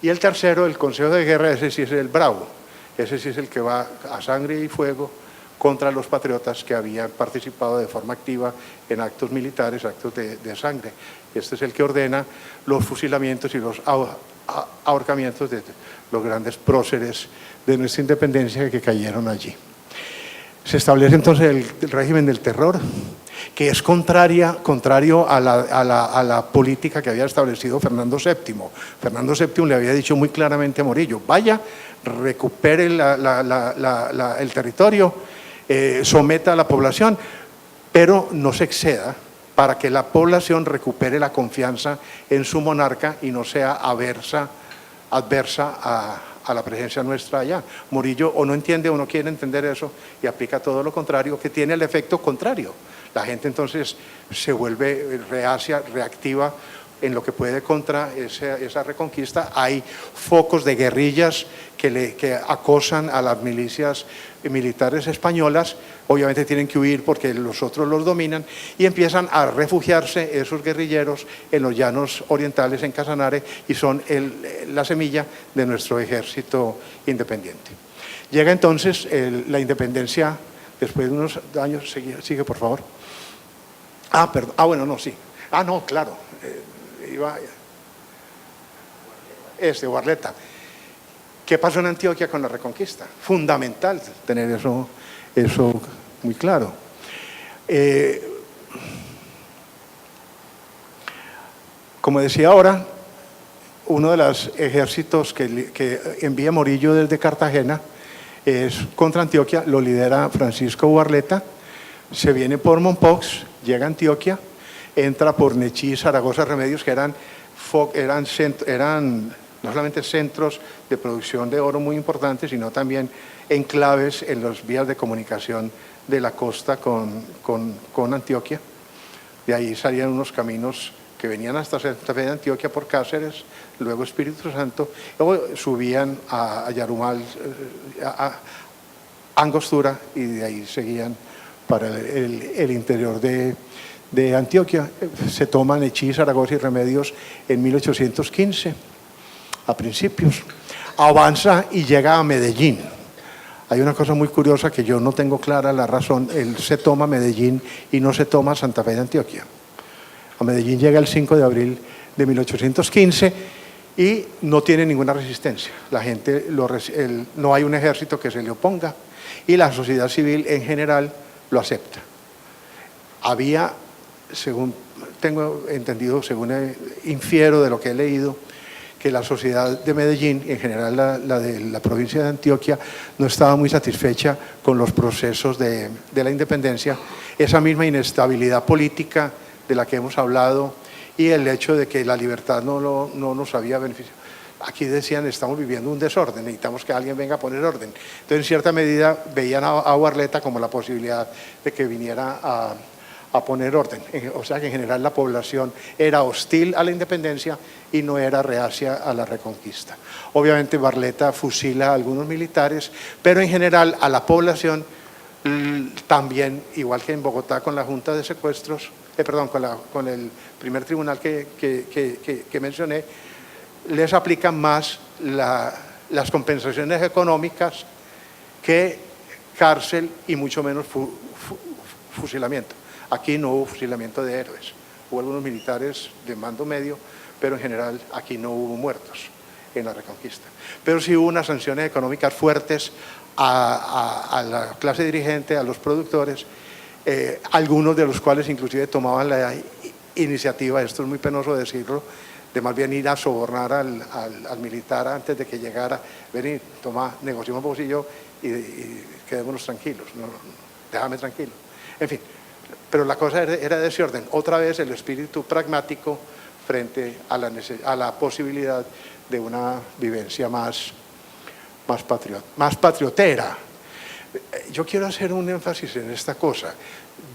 Y el tercero, el Consejo de Guerra, ese sí es el bravo, ese sí es el que va a sangre y fuego contra los patriotas que habían participado de forma activa en actos militares, actos de sangre. Este es el que ordena los fusilamientos y los ahorcamientos de los grandes próceres de nuestra independencia que cayeron allí. Se establece entonces el régimen del terror, que es contrario a la política que había establecido Fernando VII. Fernando VII le había dicho muy claramente a Morillo: vaya, recupere el territorio, someta a la población, pero no se exceda, para que la población recupere la confianza en su monarca y no sea adversa a la presencia nuestra allá. Morillo o no entiende o no quiere entender eso y aplica todo lo contrario, que tiene el efecto contrario. La gente entonces se vuelve reacia, reactiva en lo que puede contra esa reconquista. Hay focos de guerrillas que acosan a las milicias militares españolas. Obviamente tienen que huir porque los otros los dominan y empiezan a refugiarse esos guerrilleros en los llanos orientales, en Casanare, y son la semilla de nuestro ejército independiente. Llega entonces la independencia Después de unos años, sigue por favor. Ah, perdón. Ah, bueno, no, sí. Ah, no, claro. Guarleta. ¿Qué pasó en Antioquia con la Reconquista? Fundamental tener eso muy claro. Como decía ahora, uno de los ejércitos que envía Morillo desde Cartagena es contra Antioquia, lo lidera Francisco Guarleta, se viene por Mompox, llega a Antioquia, entra por Nechí, Zaragoza, Remedios, que eran no solamente centros de producción de oro muy importantes, sino también enclaves en las vías de comunicación de la costa con Antioquia. De ahí salían unos caminos que venían hasta Santa Fe de Antioquia por Cáceres, luego Espíritu Santo, luego subían a Yarumal, a Angostura, y de ahí seguían para el interior de Antioquia. Se toman Nechí, Zaragoza y Remedios en 1815, a principios. Avanza y llega a Medellín. Hay una cosa muy curiosa que yo no tengo clara la razón. Él se toma Medellín y no se toma Santa Fe de Antioquia. A Medellín llega el 5 de abril de 1815 y no tiene ninguna resistencia. La gente, no hay un ejército que se le oponga y la sociedad civil en general lo acepta. Había, según tengo entendido, según infiero de lo que he leído, que la sociedad de Medellín, en general la de la provincia de Antioquia, no estaba muy satisfecha con los procesos de la independencia, esa misma inestabilidad política de la que hemos hablado y el hecho de que la libertad no nos había beneficiado. Aquí decían, estamos viviendo un desorden, necesitamos que alguien venga a poner orden. Entonces, en cierta medida, veían a Guarleta como la posibilidad de que viniera a poner orden. O sea que en general la población era hostil a la independencia y no era reacia a la reconquista. Obviamente Guarleta fusila a algunos militares, pero en general a la población también, igual que en Bogotá con la Junta de Secuestros, con el primer tribunal que mencioné, les aplican más las compensaciones económicas que cárcel y mucho menos fusilamiento. Aquí no hubo fusilamiento de héroes, hubo algunos militares de mando medio, pero en general aquí no hubo muertos en la Reconquista. Pero sí hubo unas sanciones económicas fuertes a la clase dirigente, a los productores, algunos de los cuales inclusive tomaban la iniciativa, esto es muy penoso decirlo, de más bien ir a sobornar al militar antes de que llegara, venir, toma, negociemos un bolsillo y quedémonos tranquilos, déjame tranquilo. En fin, pero la cosa era de ese orden. Otra vez el espíritu pragmático frente a la posibilidad de una vivencia más patriotera. Yo quiero hacer un énfasis en esta cosa.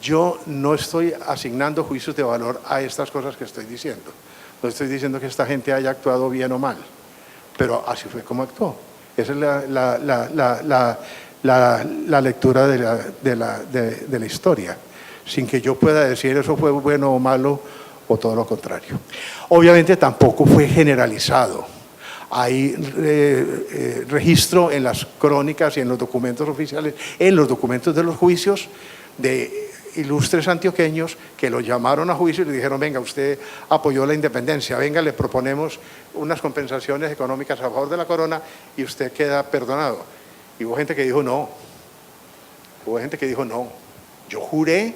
Yo no estoy asignando juicios de valor a estas cosas que estoy diciendo. No estoy diciendo que esta gente haya actuado bien o mal, pero así fue como actuó. Esa es la lectura de la historia, sin que yo pueda decir eso fue bueno o malo o todo lo contrario. Obviamente tampoco fue generalizado. Hay registro en las crónicas y en los documentos oficiales, en los documentos de los juicios de ilustres antioqueños que lo llamaron a juicio y le dijeron, venga, usted apoyó la independencia, venga, le proponemos unas compensaciones económicas a favor de la corona y usted queda perdonado. Y hubo gente que dijo no, yo juré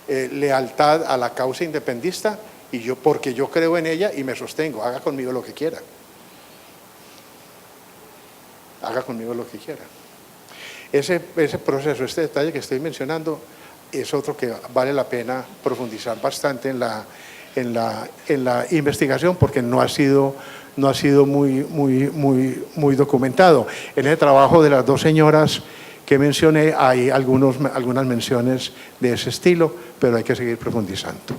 lealtad a la causa independista y porque yo creo en ella y me sostengo, haga conmigo lo que quiera. Haga conmigo lo que quiera. Ese proceso, este detalle que estoy mencionando, es otro que vale la pena profundizar bastante en la investigación porque no ha sido muy documentado. En el trabajo de las dos señoras que mencioné hay algunas menciones de ese estilo, pero hay que seguir profundizando.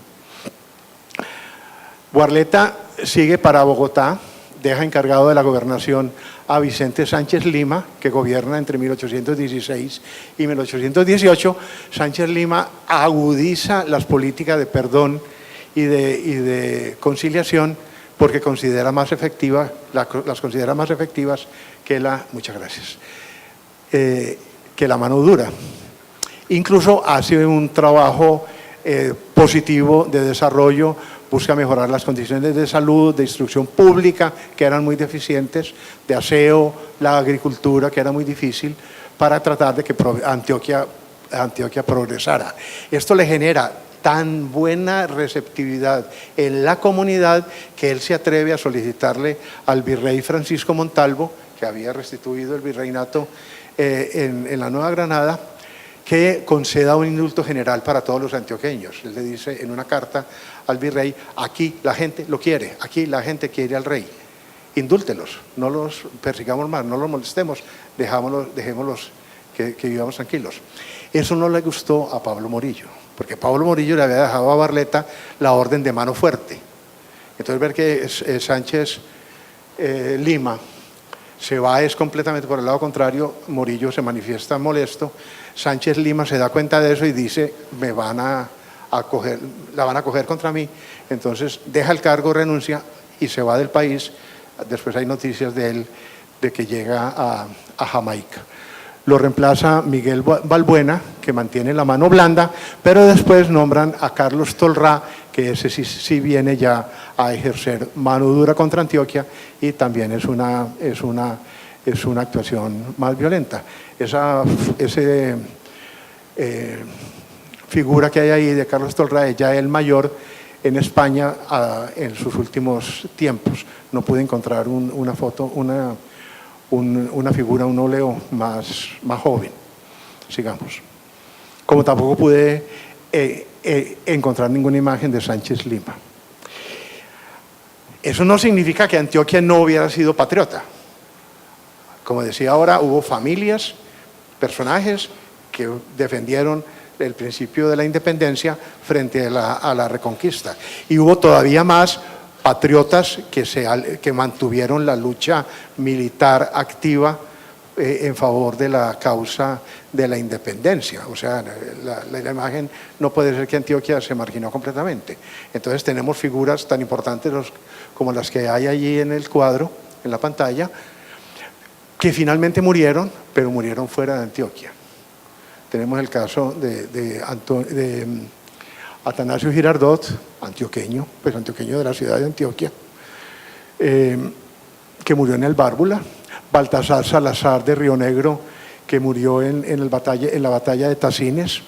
Guarleta sigue para Bogotá, deja encargado de la gobernación a Vicente Sánchez Lima, que gobierna entre 1816 y 1818. Sánchez Lima agudiza las políticas de perdón y de conciliación porque las considera más efectivas que la mano dura. Incluso hace un trabajo positivo de desarrollo, busca mejorar las condiciones de salud, de instrucción pública, que eran muy deficientes, de aseo, la agricultura, que era muy difícil, para tratar de que Antioquia progresara. Esto le genera tan buena receptividad en la comunidad que él se atreve a solicitarle al virrey Francisco Montalvo, que había restituido el virreinato en la Nueva Granada, que conceda un indulto general para todos los antioqueños. Él le dice en una carta al virrey: aquí la gente lo quiere, aquí la gente quiere al rey, indúltelos, no los persigamos más, no los molestemos, dejémoslos que vivamos tranquilos. Eso no le gustó a Pablo Morillo, porque Pablo Morillo le había dejado a Barletta la orden de mano fuerte. Entonces ver que Sánchez Lima se va completamente por el lado contrario, Morillo se manifiesta molesto, Sánchez Lima se da cuenta de eso y dice: la van a coger contra mí. Entonces deja el cargo, renuncia y se va del país. Después hay noticias de él de que llega a Jamaica. Lo reemplaza Miguel Balbuena, que mantiene la mano blanda, pero después nombran a Carlos Tolrá, que ese sí viene ya a ejercer mano dura contra Antioquia, y también es una actuación más violenta. Esa figura que hay ahí de Carlos Tolrá es ya el mayor en España en sus últimos tiempos. No pude encontrar una foto, una figura, un óleo más joven. Sigamos. Como tampoco pude encontrar ninguna imagen de Sánchez Lima. Eso no significa que Antioquia no hubiera sido patriota. Como decía ahora, hubo familias, personajes que defendieron el principio de la independencia frente a la reconquista. Y hubo todavía más patriotas que mantuvieron la lucha militar activa en favor de la causa de la independencia. O sea, la imagen no puede ser que Antioquia se marginó completamente. Entonces tenemos figuras tan importantes como las que hay allí en el cuadro, en la pantalla, que finalmente murieron, pero murieron fuera de Antioquia. Tenemos el caso de Atanasio Girardot, antioqueño de la ciudad de Antioquia, que murió en el Bárbula. Baltasar Salazar de Río Negro, que murió en la batalla de Tacines,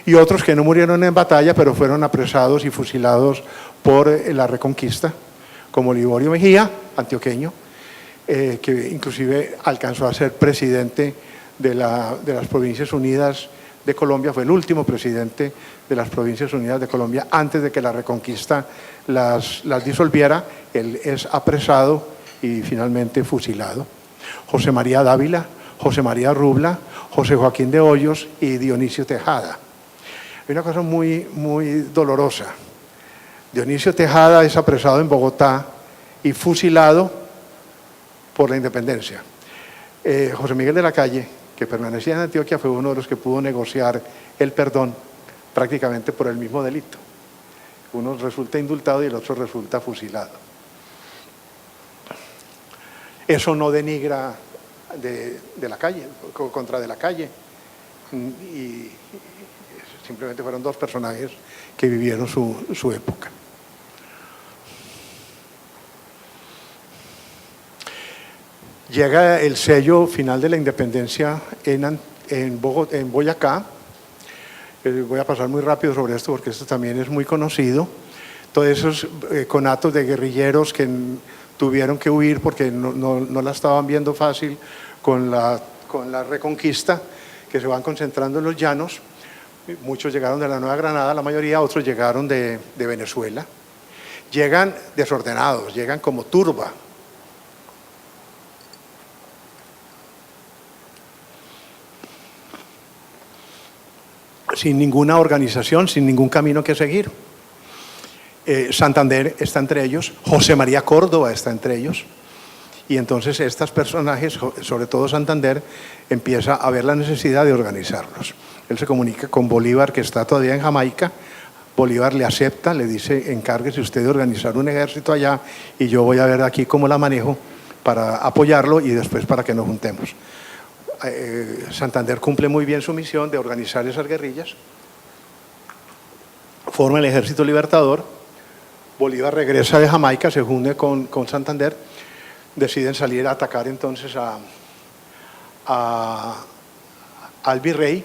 y otros que no murieron en batalla, pero fueron apresados y fusilados por la Reconquista, como Liborio Mejía, antioqueño, que inclusive alcanzó a ser presidente de las Provincias Unidas de Colombia, fue el último presidente de las Provincias Unidas de Colombia antes de que la Reconquista las disolviera. Él es apresado y finalmente fusilado. José María Dávila, José María Rubla, José Joaquín de Hoyos y Dionisio Tejada. Hay una cosa muy, muy dolorosa. Dionisio Tejada es apresado en Bogotá y fusilado por la independencia. José Miguel de la Calle, que permanecía en Antioquia, fue uno de los que pudo negociar el perdón prácticamente por el mismo delito. Uno resulta indultado y el otro resulta fusilado. Eso no denigra de la Calle, contra de la Calle. Y simplemente fueron dos personajes que vivieron su época. Llega el sello final de la independencia en Boyacá. Voy a pasar muy rápido sobre esto porque esto también es muy conocido. Todos esos conatos de guerrilleros que tuvieron que huir porque no la estaban viendo fácil con la Reconquista, que se van concentrando en los llanos. Muchos llegaron de la Nueva Granada, la mayoría, otros llegaron de Venezuela. Llegan desordenados, llegan como turba. Sin ninguna organización, sin ningún camino que seguir. Santander está entre ellos, José María Córdoba está entre ellos, y entonces estos personajes, sobre todo Santander, empieza a ver la necesidad de organizarlos. Él se comunica con Bolívar, que está todavía en Jamaica. Bolívar le acepta, le dice: encárguese usted de organizar un ejército allá y yo voy a ver aquí cómo la manejo para apoyarlo y después para que nos juntemos. Santander cumple muy bien su misión de organizar esas guerrillas, forma el Ejército Libertador, Bolívar regresa de Jamaica, se une con Santander, deciden salir a atacar entonces al virrey,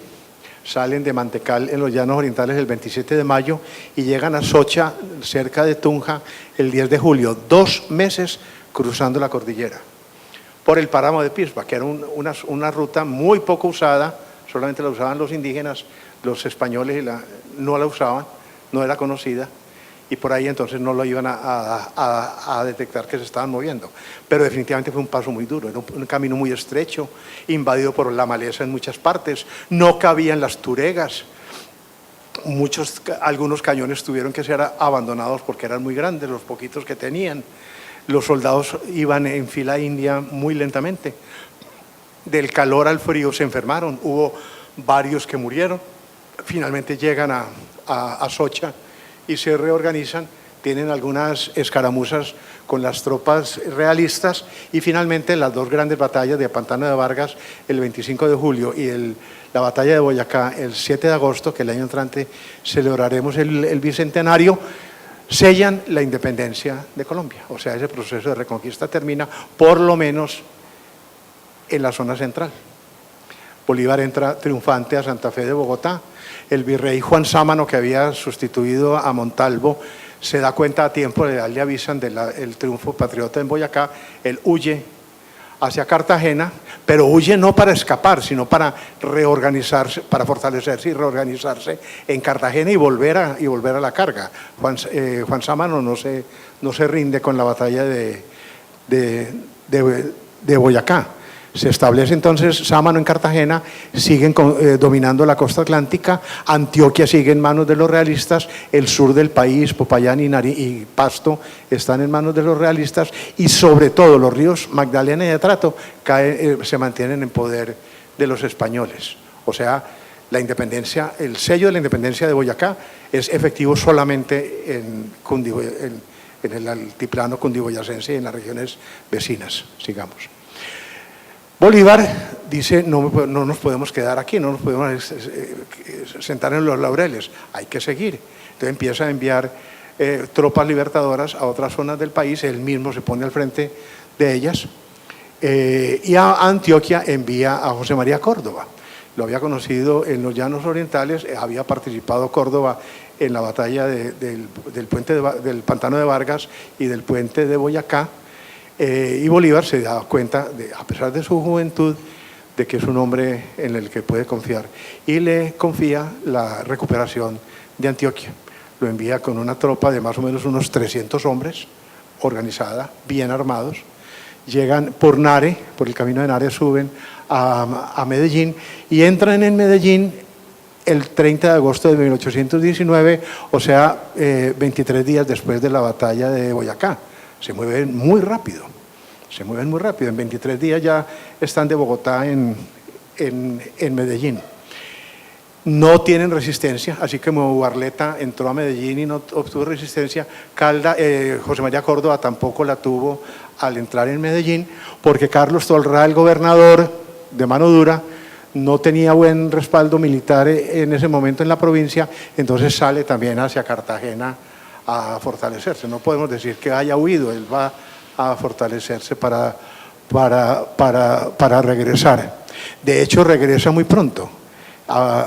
salen de Mantecal en los Llanos Orientales el 27 de mayo y llegan a Socha, cerca de Tunja, el 10 de julio, 2 meses cruzando la cordillera, por el páramo de Pisba, que era una ruta muy poco usada, solamente la usaban los indígenas, los españoles no la usaban, no era conocida, y por ahí entonces no lo iban a detectar que se estaban moviendo. Pero definitivamente fue un paso muy duro, era un camino muy estrecho, invadido por la maleza en muchas partes, no cabían las turegas, algunos cañones tuvieron que ser abandonados porque eran muy grandes, los poquitos que tenían. Los soldados iban en fila india muy lentamente. Del calor al frío se enfermaron, hubo varios que murieron. Finalmente llegan a Socha y se reorganizan, tienen algunas escaramuzas con las tropas realistas y finalmente las 2 grandes batallas de Pantano de Vargas el 25 de julio y la batalla de Boyacá el 7 de agosto, que el año entrante celebraremos el bicentenario, sellan la independencia de Colombia. O sea, ese proceso de reconquista termina por lo menos en la zona central. Bolívar entra triunfante a Santa Fe de Bogotá. El virrey Juan Sámano, que había sustituido a Montalvo, se da cuenta a tiempo, le avisan del triunfo patriota en Boyacá. Él huye hacia Cartagena, pero huye no para escapar, sino para reorganizarse, para fortalecerse y reorganizarse en Cartagena y volver a la carga. Juan Sámano no se rinde con la batalla de Boyacá. Se establece entonces Sámano en Cartagena, siguen dominando la costa atlántica, Antioquia sigue en manos de los realistas, el sur del país, Popayán y Pasto están en manos de los realistas y sobre todo los ríos Magdalena y Atrato se mantienen en poder de los españoles. O sea, la independencia, el sello de la independencia de Boyacá es efectivo solamente en el altiplano cundiboyacense y en las regiones vecinas, sigamos. Bolívar dice, no nos podemos quedar aquí, no nos podemos sentar en los laureles, hay que seguir. Entonces empieza a enviar tropas libertadoras a otras zonas del país, él mismo se pone al frente de ellas, y a Antioquia envía a José María Córdoba. Lo había conocido en los Llanos Orientales, había participado Córdoba en la batalla del del Pantano de Vargas y del puente de Boyacá, y Bolívar se da cuenta, a pesar de su juventud, de que es un hombre en el que puede confiar y le confía la recuperación de Antioquia. Lo envía con una tropa de más o menos unos 300 hombres, organizada, bien armados. Llegan por Nare, por el camino de Nare suben a Medellín y entran en Medellín el 30 de agosto de 1819, o sea, 23 días después de la batalla de Boyacá. Se mueven muy rápido, en 23 días ya están de Bogotá en Medellín. No tienen resistencia, así que como Barleta entró a Medellín y no obtuvo resistencia, José María Córdoba tampoco la tuvo al entrar en Medellín, porque Carlos Tolrá, el gobernador de mano dura, no tenía buen respaldo militar en ese momento en la provincia, entonces sale también hacia Cartagena a fortalecerse. No podemos decir que haya huido, él va a fortalecerse para regresar. De hecho, regresa muy pronto.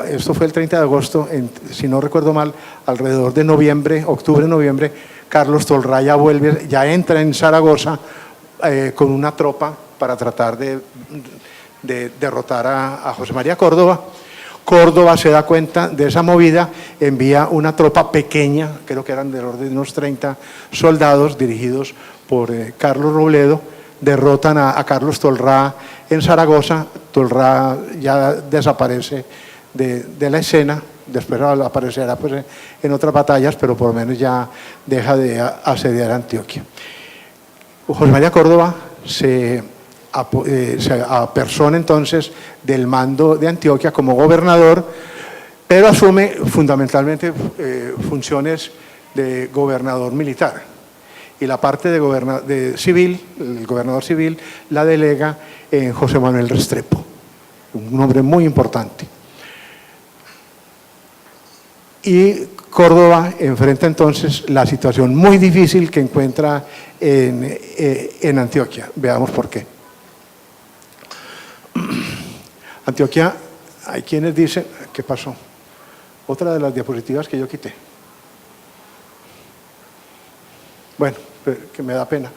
Esto fue el 30 de agosto, si no recuerdo mal, alrededor de noviembre, octubre-noviembre, Carlos Tolrá ya vuelve, ya entra en Zaragoza con una tropa para tratar de derrotar a José María Córdoba. Córdoba se da cuenta de esa movida, envía una tropa pequeña, creo que eran del orden de unos 30 soldados dirigidos por Carlos Robledo, derrotan a Carlos Tolrá en Zaragoza. Tolrá ya desaparece de la escena, después aparecerá pues, en otras batallas, pero por lo menos ya deja de asediar Antioquia. José María Córdoba se apersona entonces del mando de Antioquia como gobernador, pero asume fundamentalmente funciones de gobernador militar. Y la parte de civil, el gobernador civil, la delega en José Manuel Restrepo. un hombre muy importante. Y Córdoba enfrenta entonces la situación muy difícil que encuentra en Antioquia. Veamos por qué. Antioquia, hay quienes dicen, ¿qué pasó? Otra de las diapositivas que yo quité. Bueno, que me da pena.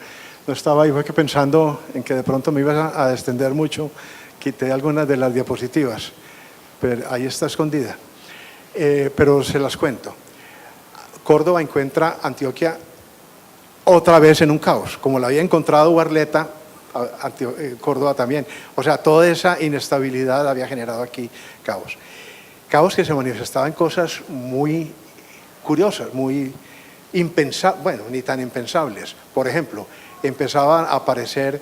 No estaba ahí, fue que pensando en que de pronto me iba a extender mucho, quité algunas de las diapositivas, pero ahí está escondida. Pero se las cuento. Córdoba encuentra Antioquia otra vez en un caos, como la había encontrado Barletta, Córdoba también. O sea, toda esa inestabilidad había generado aquí caos. Caos que se manifestaba en cosas muy curiosas, muy impensables, bueno, ni tan impensables. Por ejemplo, empezaban a aparecer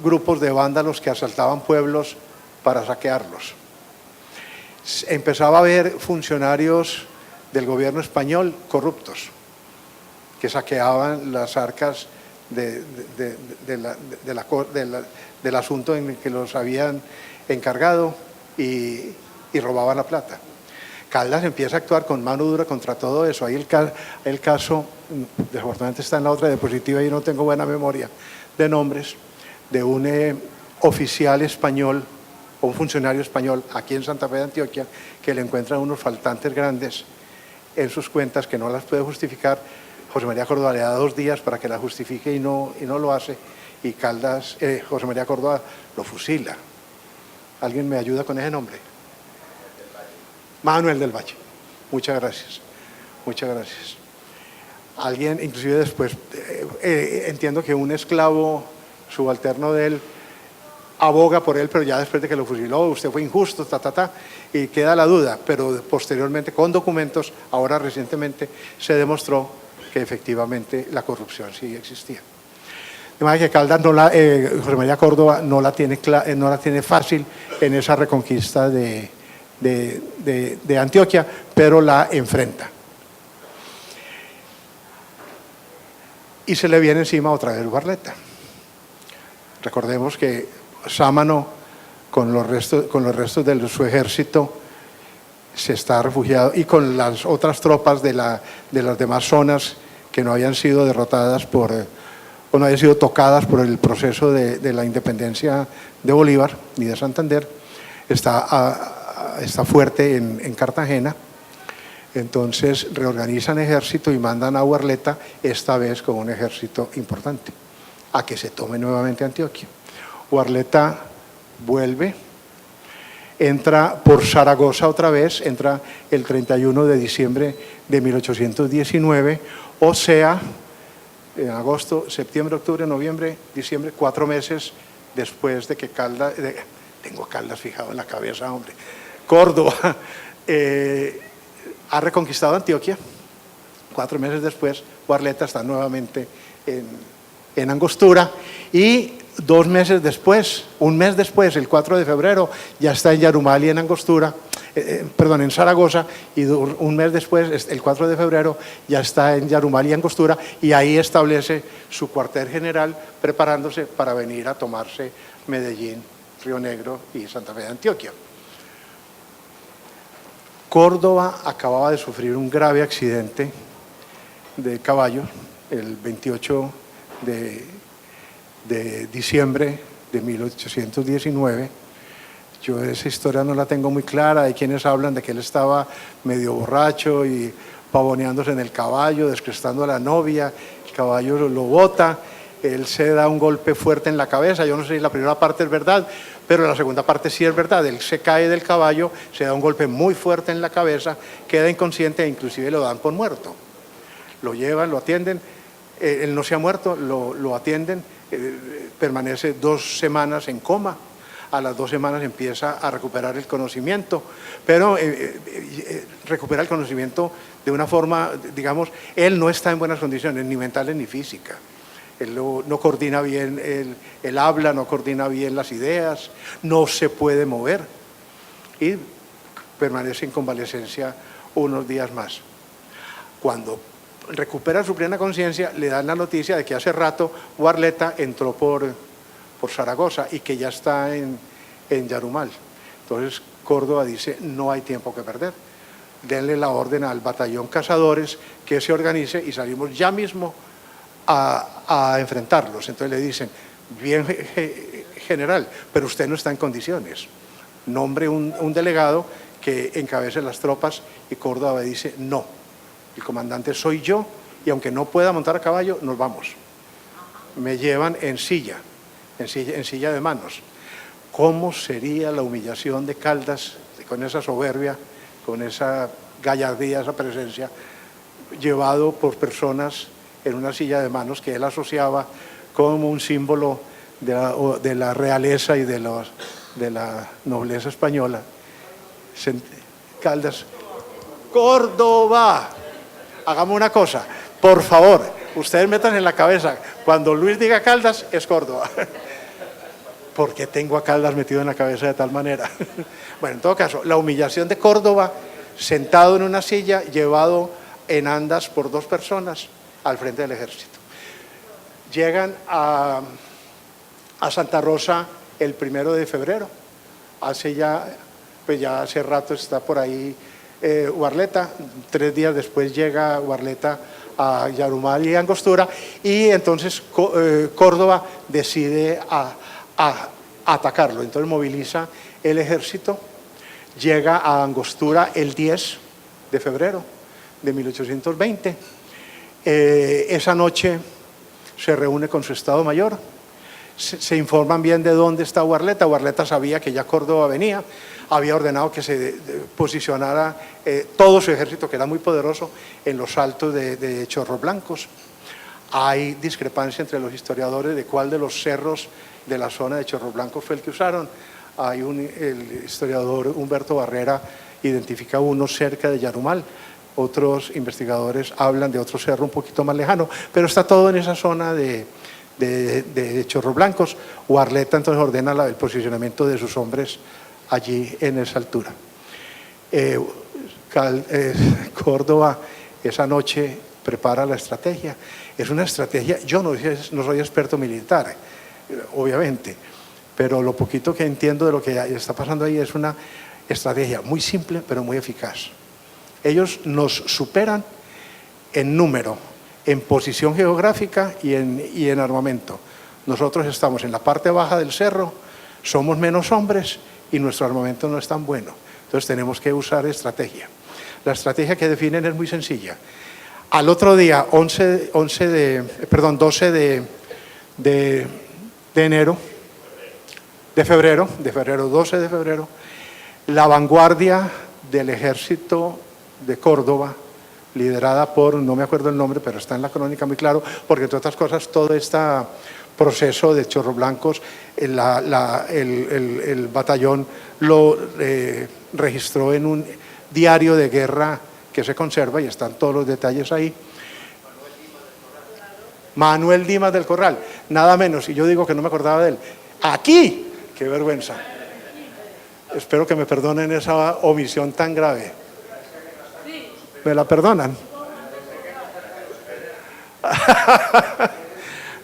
grupos de vándalos que asaltaban pueblos para saquearlos. Empezaba a haber funcionarios del gobierno español corruptos que saqueaban las arcas del asunto en el que los habían encargado y robaban la plata. Caldas empieza a actuar con mano dura contra todo eso. Ahí el caso, desafortunadamente está en la otra diapositiva y no tengo buena memoria de nombres, de un oficial español o un funcionario español aquí en Santa Fe de Antioquia que le encuentra unos faltantes grandes en sus cuentas que no las puede justificar. José María Córdoba le da 2 días para que la justifique y no lo hace, y Caldas, José María Córdoba lo fusila. ¿Alguien me ayuda con ese nombre? Manuel del Valle. Muchas gracias. Muchas gracias. Alguien, inclusive después, entiendo que un esclavo subalterno de él aboga por él, pero ya después de que lo fusiló, usted fue injusto, y queda la duda, pero posteriormente con documentos, ahora recientemente se demostró que efectivamente la corrupción sí existía. De manera que Caldas, José María Córdoba no la tiene fácil en esa reconquista de Antioquia, pero la enfrenta. Y se le viene encima otra vez Barletta. Recordemos que Sámano, con los restos de su ejército, se está refugiado, y con las otras tropas de las demás zonas que no habían sido derrotadas o no habían sido tocadas por el proceso de la independencia de Bolívar ni de Santander, está fuerte en Cartagena. Entonces reorganizan ejército y mandan a Barletta, esta vez con un ejército importante, a que se tome nuevamente Antioquia. Barletta vuelve, entra por Zaragoza otra vez, entra el 31 de diciembre de 1819, o sea, en agosto, septiembre, octubre, noviembre, diciembre, 4 meses después de que Caldas, tengo Caldas fijado en la cabeza, hombre, Córdoba, ha reconquistado Antioquia. 4 meses después, Barletta está nuevamente en Angostura, y 2 meses después, un mes después, el 4 de febrero, ya está en Yarumal y en Angostura, en Zaragoza, y un mes después, el 4 de febrero, ya está en Yarumal y Angostura, y ahí establece su cuartel general, preparándose para venir a tomarse Medellín, Río Negro y Santa Fe de Antioquia. Córdoba acababa de sufrir un grave accidente de caballo el 28 de diciembre de 1819. Yo esa historia no la tengo muy clara. Hay quienes hablan de que él estaba medio borracho y pavoneándose en el caballo, descrestando a la novia, el caballo lo bota, él se da un golpe fuerte en la cabeza. Yo no sé si la primera parte es verdad, pero la segunda parte sí es verdad. Él se cae del caballo, se da un golpe muy fuerte en la cabeza, queda inconsciente e inclusive lo dan por muerto. Lo llevan, lo atienden, él no se ha muerto, lo atienden, permanece 2 semanas en coma. A las 2 semanas empieza a recuperar el conocimiento, pero recupera el conocimiento de una forma, digamos, él no está en buenas condiciones, ni mentales ni físicas. Él no coordina bien el habla, no coordina bien las ideas, no se puede mover y permanece en convalecencia unos días más. Cuando recupera su plena conciencia, le dan la noticia de que hace rato Barletta entró por Zaragoza y que ya está en en Yarumal. Entonces Córdoba dice, no hay tiempo que perder. Denle la orden al batallón Cazadores que se organice y salimos ya mismo a enfrentarlos. Entonces le dicen, bien general, pero usted no está en condiciones. Nombre un delegado que encabece las tropas y Córdoba dice, no, el comandante soy yo y aunque no pueda montar a caballo, nos vamos. Me llevan en silla de manos. ¿Cómo sería la humillación de Caldas con esa soberbia, con esa gallardía, esa presencia, llevado por personas en una silla de manos que él asociaba como un símbolo de la realeza y de la nobleza española? Caldas, Córdoba, hagamos una cosa, por favor, ustedes metan en la cabeza, cuando Luis diga Caldas, es Córdoba. ¿Por qué tengo a Caldas metido en la cabeza de tal manera? Bueno, en todo caso, la humillación de Córdoba, sentado en una silla, llevado en andas por 2 personas al frente del ejército. Llegan a Santa Rosa el 1 de febrero. Pues ya hace rato está por ahí Uarleta. 3 días después llega Uarleta a Yarumal y Angostura, y entonces Córdoba decide a atacarlo. Entonces moviliza el ejército, llega a Angostura el 10 de febrero de 1820. Esa noche se reúne con su Estado Mayor, se informan bien de dónde está Uarleta. Uarleta sabía que ya Córdoba venía, había ordenado que se posicionara todo su ejército, que era muy poderoso, en los altos de Chorros Blancos. Hay discrepancia entre los historiadores de cuál de los cerros de la zona de Chorros Blancos fue el que usaron. El historiador Humberto Barrera identifica uno cerca de Yarumal, otros investigadores hablan de otro cerro un poquito más lejano, pero está todo en esa zona de Chorros Blancos. Uarleta entonces ordena el posicionamiento de sus hombres allí en esa altura. Córdoba esa noche prepara la estrategia. Es una estrategia, yo no soy experto militar, obviamente, pero lo poquito que entiendo de lo que está pasando ahí es una estrategia muy simple pero muy eficaz. Ellos nos superan en número, en posición geográfica y en armamento. Nosotros estamos en la parte baja del cerro, somos menos hombres y nuestro armamento no es tan bueno. Entonces tenemos que usar estrategia. La estrategia que definen es muy sencilla. Al otro día, 12 de febrero, 12 de febrero, la vanguardia del ejército de Córdoba, liderada por, no me acuerdo el nombre, pero está en la crónica muy claro, porque entre otras cosas todo este proceso de Chorros Blancos, el batallón lo registró en un diario de guerra que se conserva y están todos los detalles ahí. Manuel Dimas del Corral, nada menos, y yo digo que no me acordaba de él. ¡Aquí! ¡Qué vergüenza! Espero que me perdonen esa omisión tan grave. ¿Me la perdonan?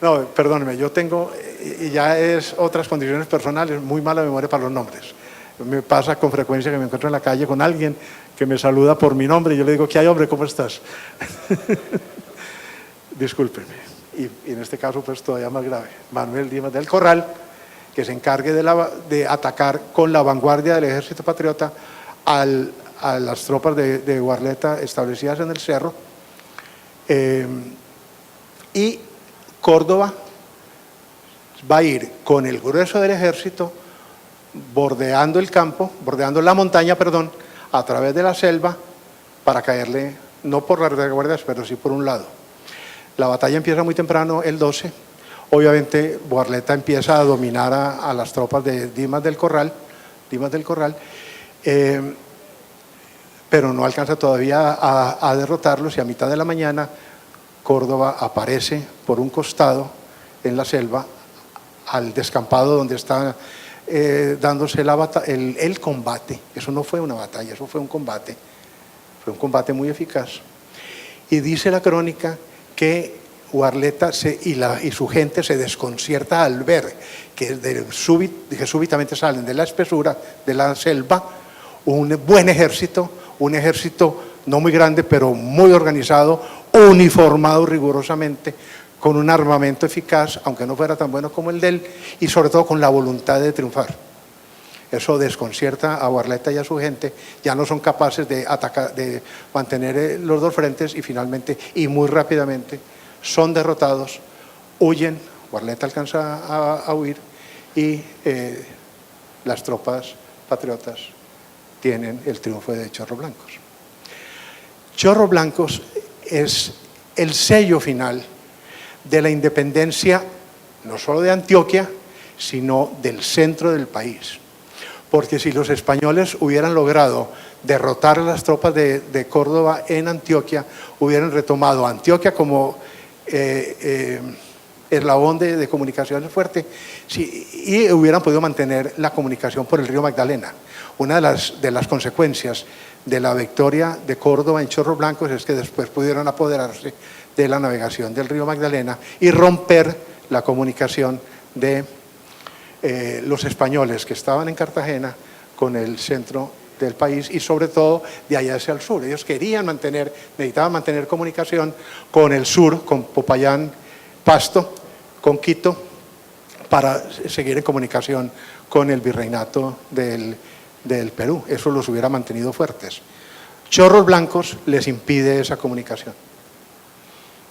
No, perdónenme, yo tengo, y ya es otras condiciones personales, muy mala memoria para los nombres. Me pasa con frecuencia que me encuentro en la calle con alguien que me saluda por mi nombre y yo le digo, ¿qué hay, hombre? ¿Cómo estás? Discúlpenme. Y en este caso, pues todavía más grave. Manuel Dimas del Corral, que se encargue de atacar con la vanguardia del ejército patriota a las tropas de Uarleta establecidas en el cerro. Y Córdoba va a ir con el grueso del ejército bordeando el campo, bordeando la montaña, perdón, a través de la selva para caerle, no por las retaguardias, pero sí por un lado. La batalla empieza muy temprano, el 12. Obviamente, Uarleta empieza a dominar a las tropas de Dimas del Corral, pero no alcanza todavía a derrotarlos y a mitad de la mañana Córdoba aparece por un costado en la selva al descampado donde está dándose el combate. Eso no fue una batalla, eso fue un combate muy eficaz. Y dice la crónica que Uarleta y su gente se desconcierta al ver que súbitamente salen de la espesura de la selva un buen ejército, un ejército no muy grande pero muy organizado, uniformado rigurosamente, con un armamento eficaz, aunque no fuera tan bueno como el de él, y sobre todo con la voluntad de triunfar. Eso desconcierta a Uarleta y a su gente, ya no son capaces de atacar, de mantener los dos frentes y finalmente y muy rápidamente son derrotados, huyen, Uarleta alcanza a huir y las tropas patriotas tienen el triunfo de Chorros Blancos. Chorros Blancos es el sello final de la independencia no solo de Antioquia, sino del centro del país. Porque si los españoles hubieran logrado derrotar a las tropas de Córdoba en Antioquia, hubieran retomado Antioquia como eslabón de comunicaciones fuerte, y hubieran podido mantener la comunicación por el río Magdalena. Una de las consecuencias de la victoria de Córdoba en Chorros Blancos es que después pudieron apoderarse de la navegación del río Magdalena y romper la comunicación de los españoles que estaban en Cartagena con el centro del país y sobre todo de allá hacia el sur. Ellos necesitaban mantener comunicación con el sur, con Popayán, Pasto, con Quito, para seguir en comunicación con el virreinato del Perú. Eso los hubiera mantenido fuertes. Chorros Blancos les impide esa comunicación.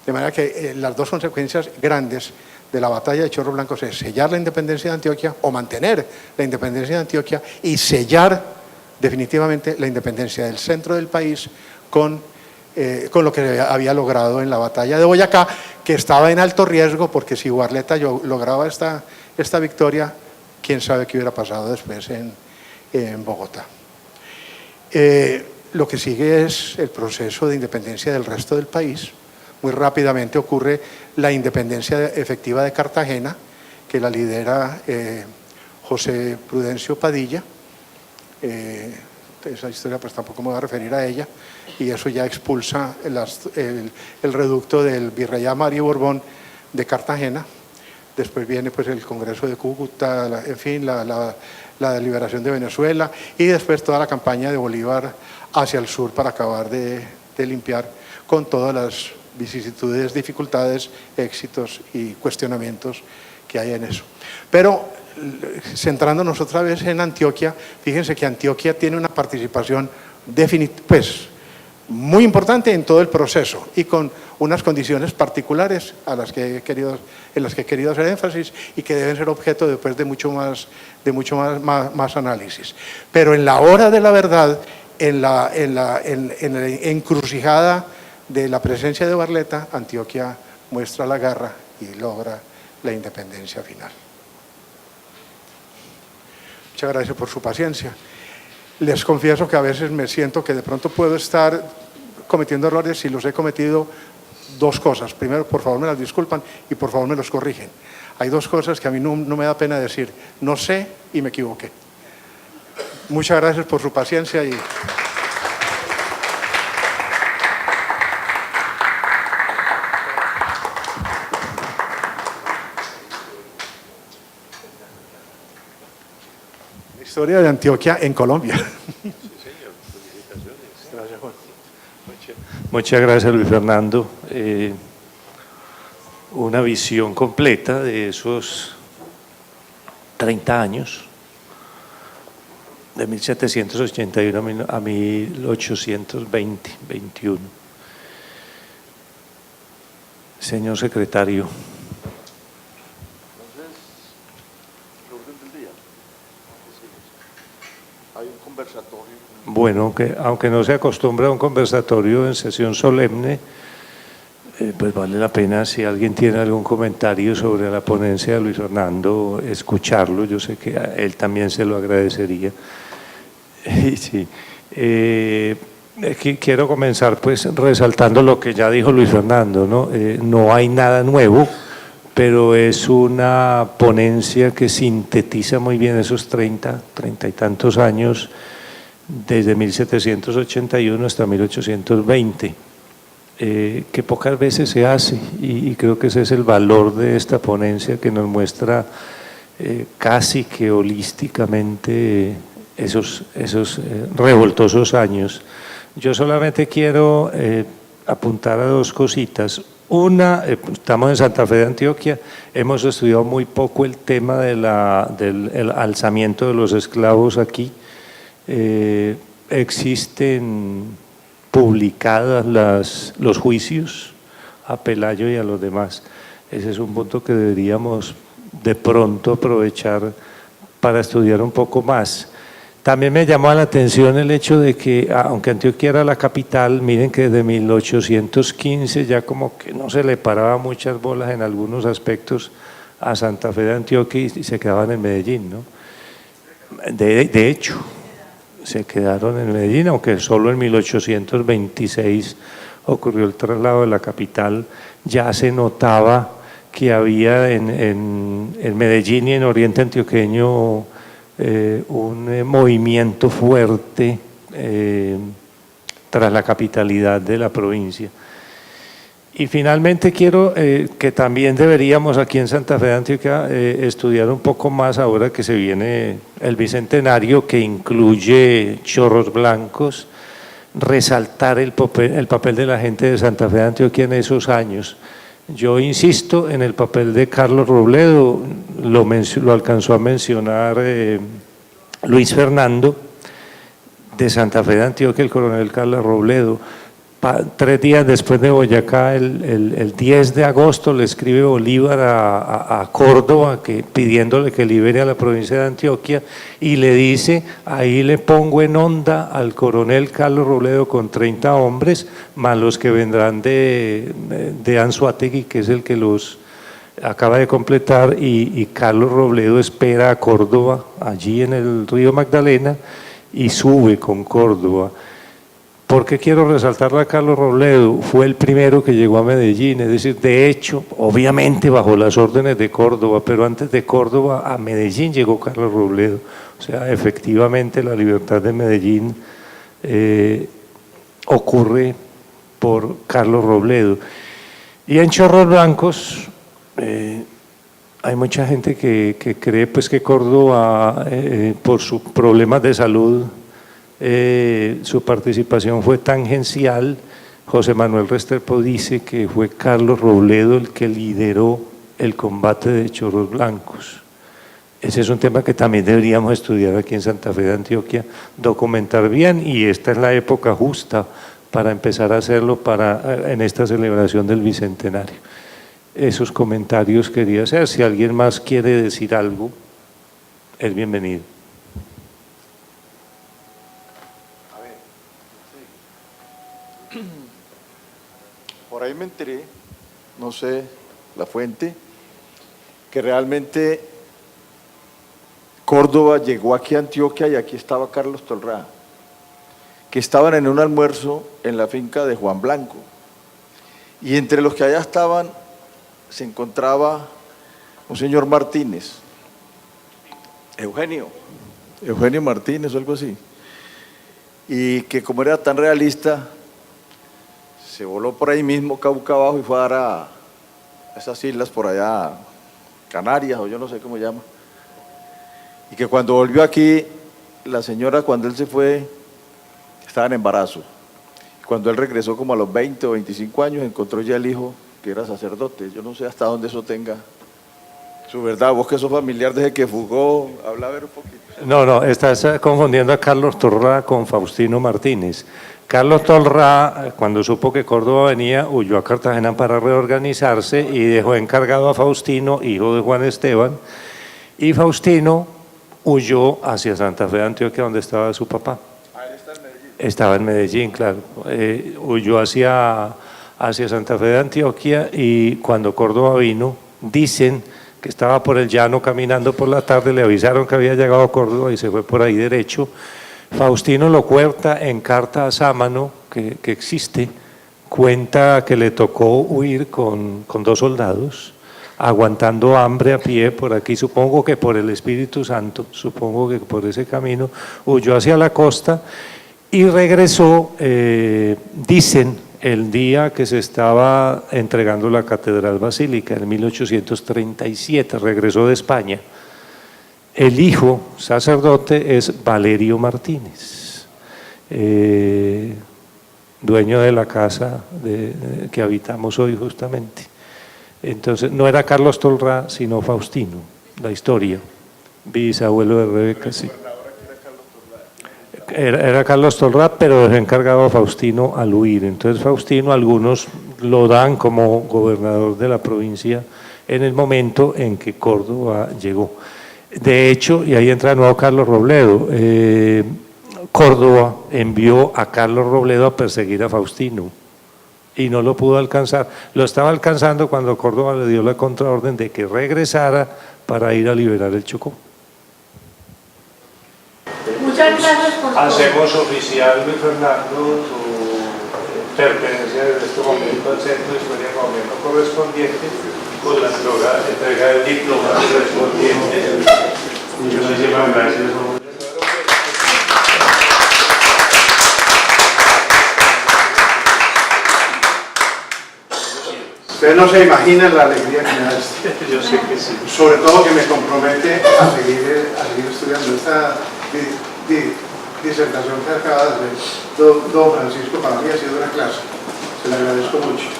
De manera que las dos consecuencias grandes de la batalla de Chorros Blancos es sellar la independencia de Antioquia o mantener la independencia de Antioquia y sellar definitivamente la independencia del centro del país con lo que había logrado en la batalla de Boyacá, que estaba en alto riesgo porque si Uarleta lograba esta victoria, quién sabe qué hubiera pasado después en Bogotá. Lo que sigue es el proceso de independencia del resto del país. Muy rápidamente ocurre la independencia efectiva de Cartagena, que la lidera José Prudencio Padilla. Esa historia pues tampoco me voy a referir a ella, y eso ya expulsa el reducto del virrey Mario Borbón de Cartagena. Después viene pues el Congreso de Cúcuta, en fin, la liberación de Venezuela, y después toda la campaña de Bolívar hacia el sur para acabar de limpiar con todas las vicisitudes, dificultades, éxitos y cuestionamientos que hay en eso. Pero centrándonos otra vez en Antioquia, fíjense que Antioquia tiene una participación pues muy importante en todo el proceso y con unas condiciones particulares en las que he querido hacer énfasis y que deben ser objeto después de mucho más análisis. Pero en la hora de la verdad, en la encrucijada de la presencia de Uarleta, Antioquia muestra la garra y logra la independencia final. Muchas gracias por su paciencia. Les confieso que a veces me siento que de pronto puedo estar cometiendo errores. Si los he cometido, dos cosas. Primero, por favor me las disculpan y por favor me los corrigen. Hay dos cosas que a mí no me da pena decir. No sé y me equivoqué. Muchas gracias por su paciencia y... Historia de Antioquia en Colombia. Sí, señor. Felicitaciones. Gracias, Juan. Muchas gracias, Luis Fernando. Una visión completa de esos 30 años, de 1781 a 1820, 21. Señor secretario. Bueno, aunque no se acostumbra a un conversatorio en sesión solemne, pues vale la pena, si alguien tiene algún comentario sobre la ponencia de Luis Fernando, escucharlo. Yo sé que a él también se lo agradecería. Sí. Quiero comenzar pues resaltando lo que ya dijo Luis Fernando, ¿no? No hay nada nuevo, pero es una ponencia que sintetiza muy bien esos 30 y tantos años, desde 1781 hasta 1820. que pocas veces se hace, y creo que ese es el valor de esta ponencia, que nos muestra casi que holísticamente esos revoltosos años. Yo solamente quiero apuntar a dos cositas. Una, estamos en Santa Fe de Antioquia, hemos estudiado muy poco el tema del alzamiento de los esclavos aquí. Existen publicadas los juicios a Pelayo y a los demás. Ese es un punto que deberíamos de pronto aprovechar para estudiar un poco más. También me llamó la atención el hecho de que, aunque Antioquia era la capital, miren que desde 1815 ya como que no se le paraba muchas bolas en algunos aspectos a Santa Fe de Antioquia y se quedaban en Medellín, ¿no? De hecho, se quedaron en Medellín, aunque solo en 1826 ocurrió el traslado de la capital. Ya se notaba que había en Medellín y en Oriente Antioqueño un movimiento fuerte tras la capitalidad de la provincia. Y finalmente quiero que también deberíamos aquí en Santa Fe de Antioquia estudiar un poco más, ahora que se viene el Bicentenario, que incluye Chorros Blancos, resaltar el papel de la gente de Santa Fe de Antioquia en esos años. Yo insisto en el papel de Carlos Robledo, lo alcanzó a mencionar Luis Fernando, de Santa Fe de Antioquia, el coronel Carlos Robledo. 3 días después de Boyacá, el 10 de agosto, le escribe Bolívar a Córdoba pidiéndole que libere a la provincia de Antioquia, y le dice: ahí le pongo en onda al coronel Carlos Robledo con 30 hombres, más los que vendrán de Anzoátegui, que es el que los acaba de completar, y Carlos Robledo espera a Córdoba, allí en el río Magdalena, y sube con Córdoba. ¿Por qué quiero resaltarle a Carlos Robledo? Fue el primero que llegó a Medellín, es decir, de hecho, obviamente bajo las órdenes de Córdoba, pero antes de Córdoba a Medellín llegó Carlos Robledo. O sea, efectivamente la libertad de Medellín ocurre por Carlos Robledo. Y en Chorros Blancos hay mucha gente que cree pues que Córdoba, por sus problemas de salud, su participación fue tangencial. José Manuel Restrepo dice que fue Carlos Robledo el que lideró el combate de Chorros Blancos. Ese es un tema que también deberíamos estudiar aquí en Santa Fe de Antioquia, documentar bien, y esta es la época justa para empezar a hacerlo en esta celebración del Bicentenario. Esos comentarios quería hacer. Si alguien más quiere decir algo, es bienvenido. Por ahí me enteré, no sé la fuente, que realmente Córdoba llegó aquí a Antioquia y aquí estaba Carlos Tolrá, que estaban en un almuerzo en la finca de Juan Blanco. Y entre los que allá estaban se encontraba un señor Martínez, Eugenio Martínez o algo así, y que como era tan realista, se voló por ahí mismo, Cauca abajo, y fue a dar a esas islas por allá, Canarias, o yo no sé cómo llama. Y que cuando volvió aquí, la señora, cuando él se fue, estaba en embarazo. Cuando él regresó como a los 20 o 25 años, encontró ya el hijo que era sacerdote. Yo no sé hasta dónde eso tenga su verdad. Vos que sos familiar desde que fugó, habla a ver un poquito. No, estás confundiendo a Carlos Tolrá con Faustino Martínez. Carlos Tolrá, cuando supo que Córdoba venía, huyó a Cartagena para reorganizarse y dejó encargado a Faustino, hijo de Juan Esteban, y Faustino huyó hacia Santa Fe de Antioquia, donde estaba su papá. Él está en Medellín. Estaba en Medellín, claro. Huyó hacia Santa Fe de Antioquia, y cuando Córdoba vino, dicen que estaba por el llano caminando por la tarde, le avisaron que había llegado a Córdoba y se fue por ahí derecho. Faustino lo cuenta en carta a Sámano, que existe, cuenta que le tocó huir con 2 soldados, aguantando hambre a pie por aquí, supongo que por el Espíritu Santo, supongo que por ese camino, huyó hacia la costa y regresó, dicen el día que se estaba entregando la Catedral Basílica, en 1837, regresó de España. El hijo sacerdote es Valerio Martínez, dueño de la casa que habitamos hoy justamente. Entonces, no era Carlos Tolrá, sino Faustino, la historia, bisabuelo de Rebeca, sí. Era Carlos Tolrá, pero dejó encargado a Faustino al huir. Entonces Faustino, algunos lo dan como gobernador de la provincia en el momento en que Córdoba llegó. De hecho, y ahí entra de nuevo Carlos Robledo, Córdoba envió a Carlos Robledo a perseguir a Faustino y no lo pudo alcanzar. Lo estaba alcanzando cuando Córdoba le dio la contraorden de que regresara para ir a liberar el Chocó. Muchas gracias por todo. Hacemos oficial, Luis Fernando, tu pertenencia desde este momento al Centro de Historia Colombiana correspondiente con la entrega del diploma correspondiente. Muchísimas gracias. Ustedes no se imaginan la alegría que me da esto. Yo sé que sí. Sobre todo que me compromete a seguir estudiando esta disertación que acaba de hacer don Francisco. Para mí ha sido una clase, se le agradezco mucho.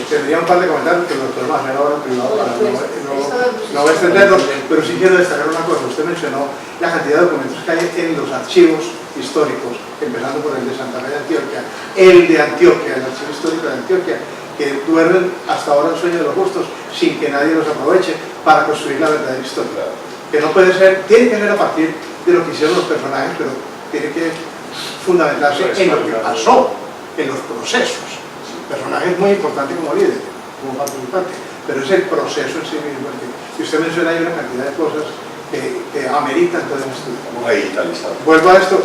Tendría un par de comentarios que los podemos hacer ahora en privado para no extenderlos, pero sí quiero destacar una cosa. Usted mencionó la cantidad de documentos que hay en los archivos históricos, empezando por el de Santa Fe de Antioquia, el de Antioquia, el archivo histórico de Antioquia, que duermen hasta ahora el sueño de los justos sin que nadie los aproveche para construir la verdadera historia. Que no puede ser, tiene que ser a partir de lo que hicieron los personajes, pero tiene que fundamentarse en lo que pasó, en los procesos. El personaje es muy importante como líder, como participante, pero es el proceso en sí mismo. Y usted menciona ahí una cantidad de cosas que ameritan todo el estudio. Vamos a digitalizar. Vuelvo a esto.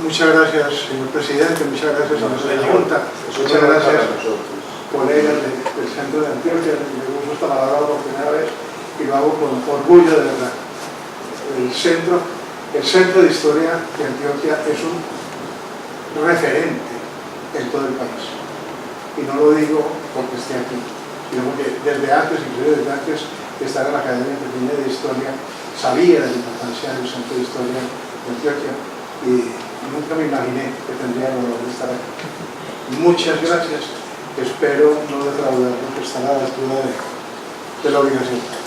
Muchas gracias, señor presidente, muchas gracias, señor de la Junta, muchas gracias, colegas del Centro de Antioquia. Me uso esta palabra por primera vez y lo hago con orgullo de verdad. El Centro de Historia de Antioquia es un referente en todo el país. Y no lo digo porque esté aquí, sino porque desde antes, inclusive desde antes de estar en la Academia Pequeña de Historia, sabía de la importancia del Centro de Historia de Antioquia y nunca me imaginé que tendría el honor de estar aquí. Muchas gracias, espero no defraudar porque estará a la altura de la obligación.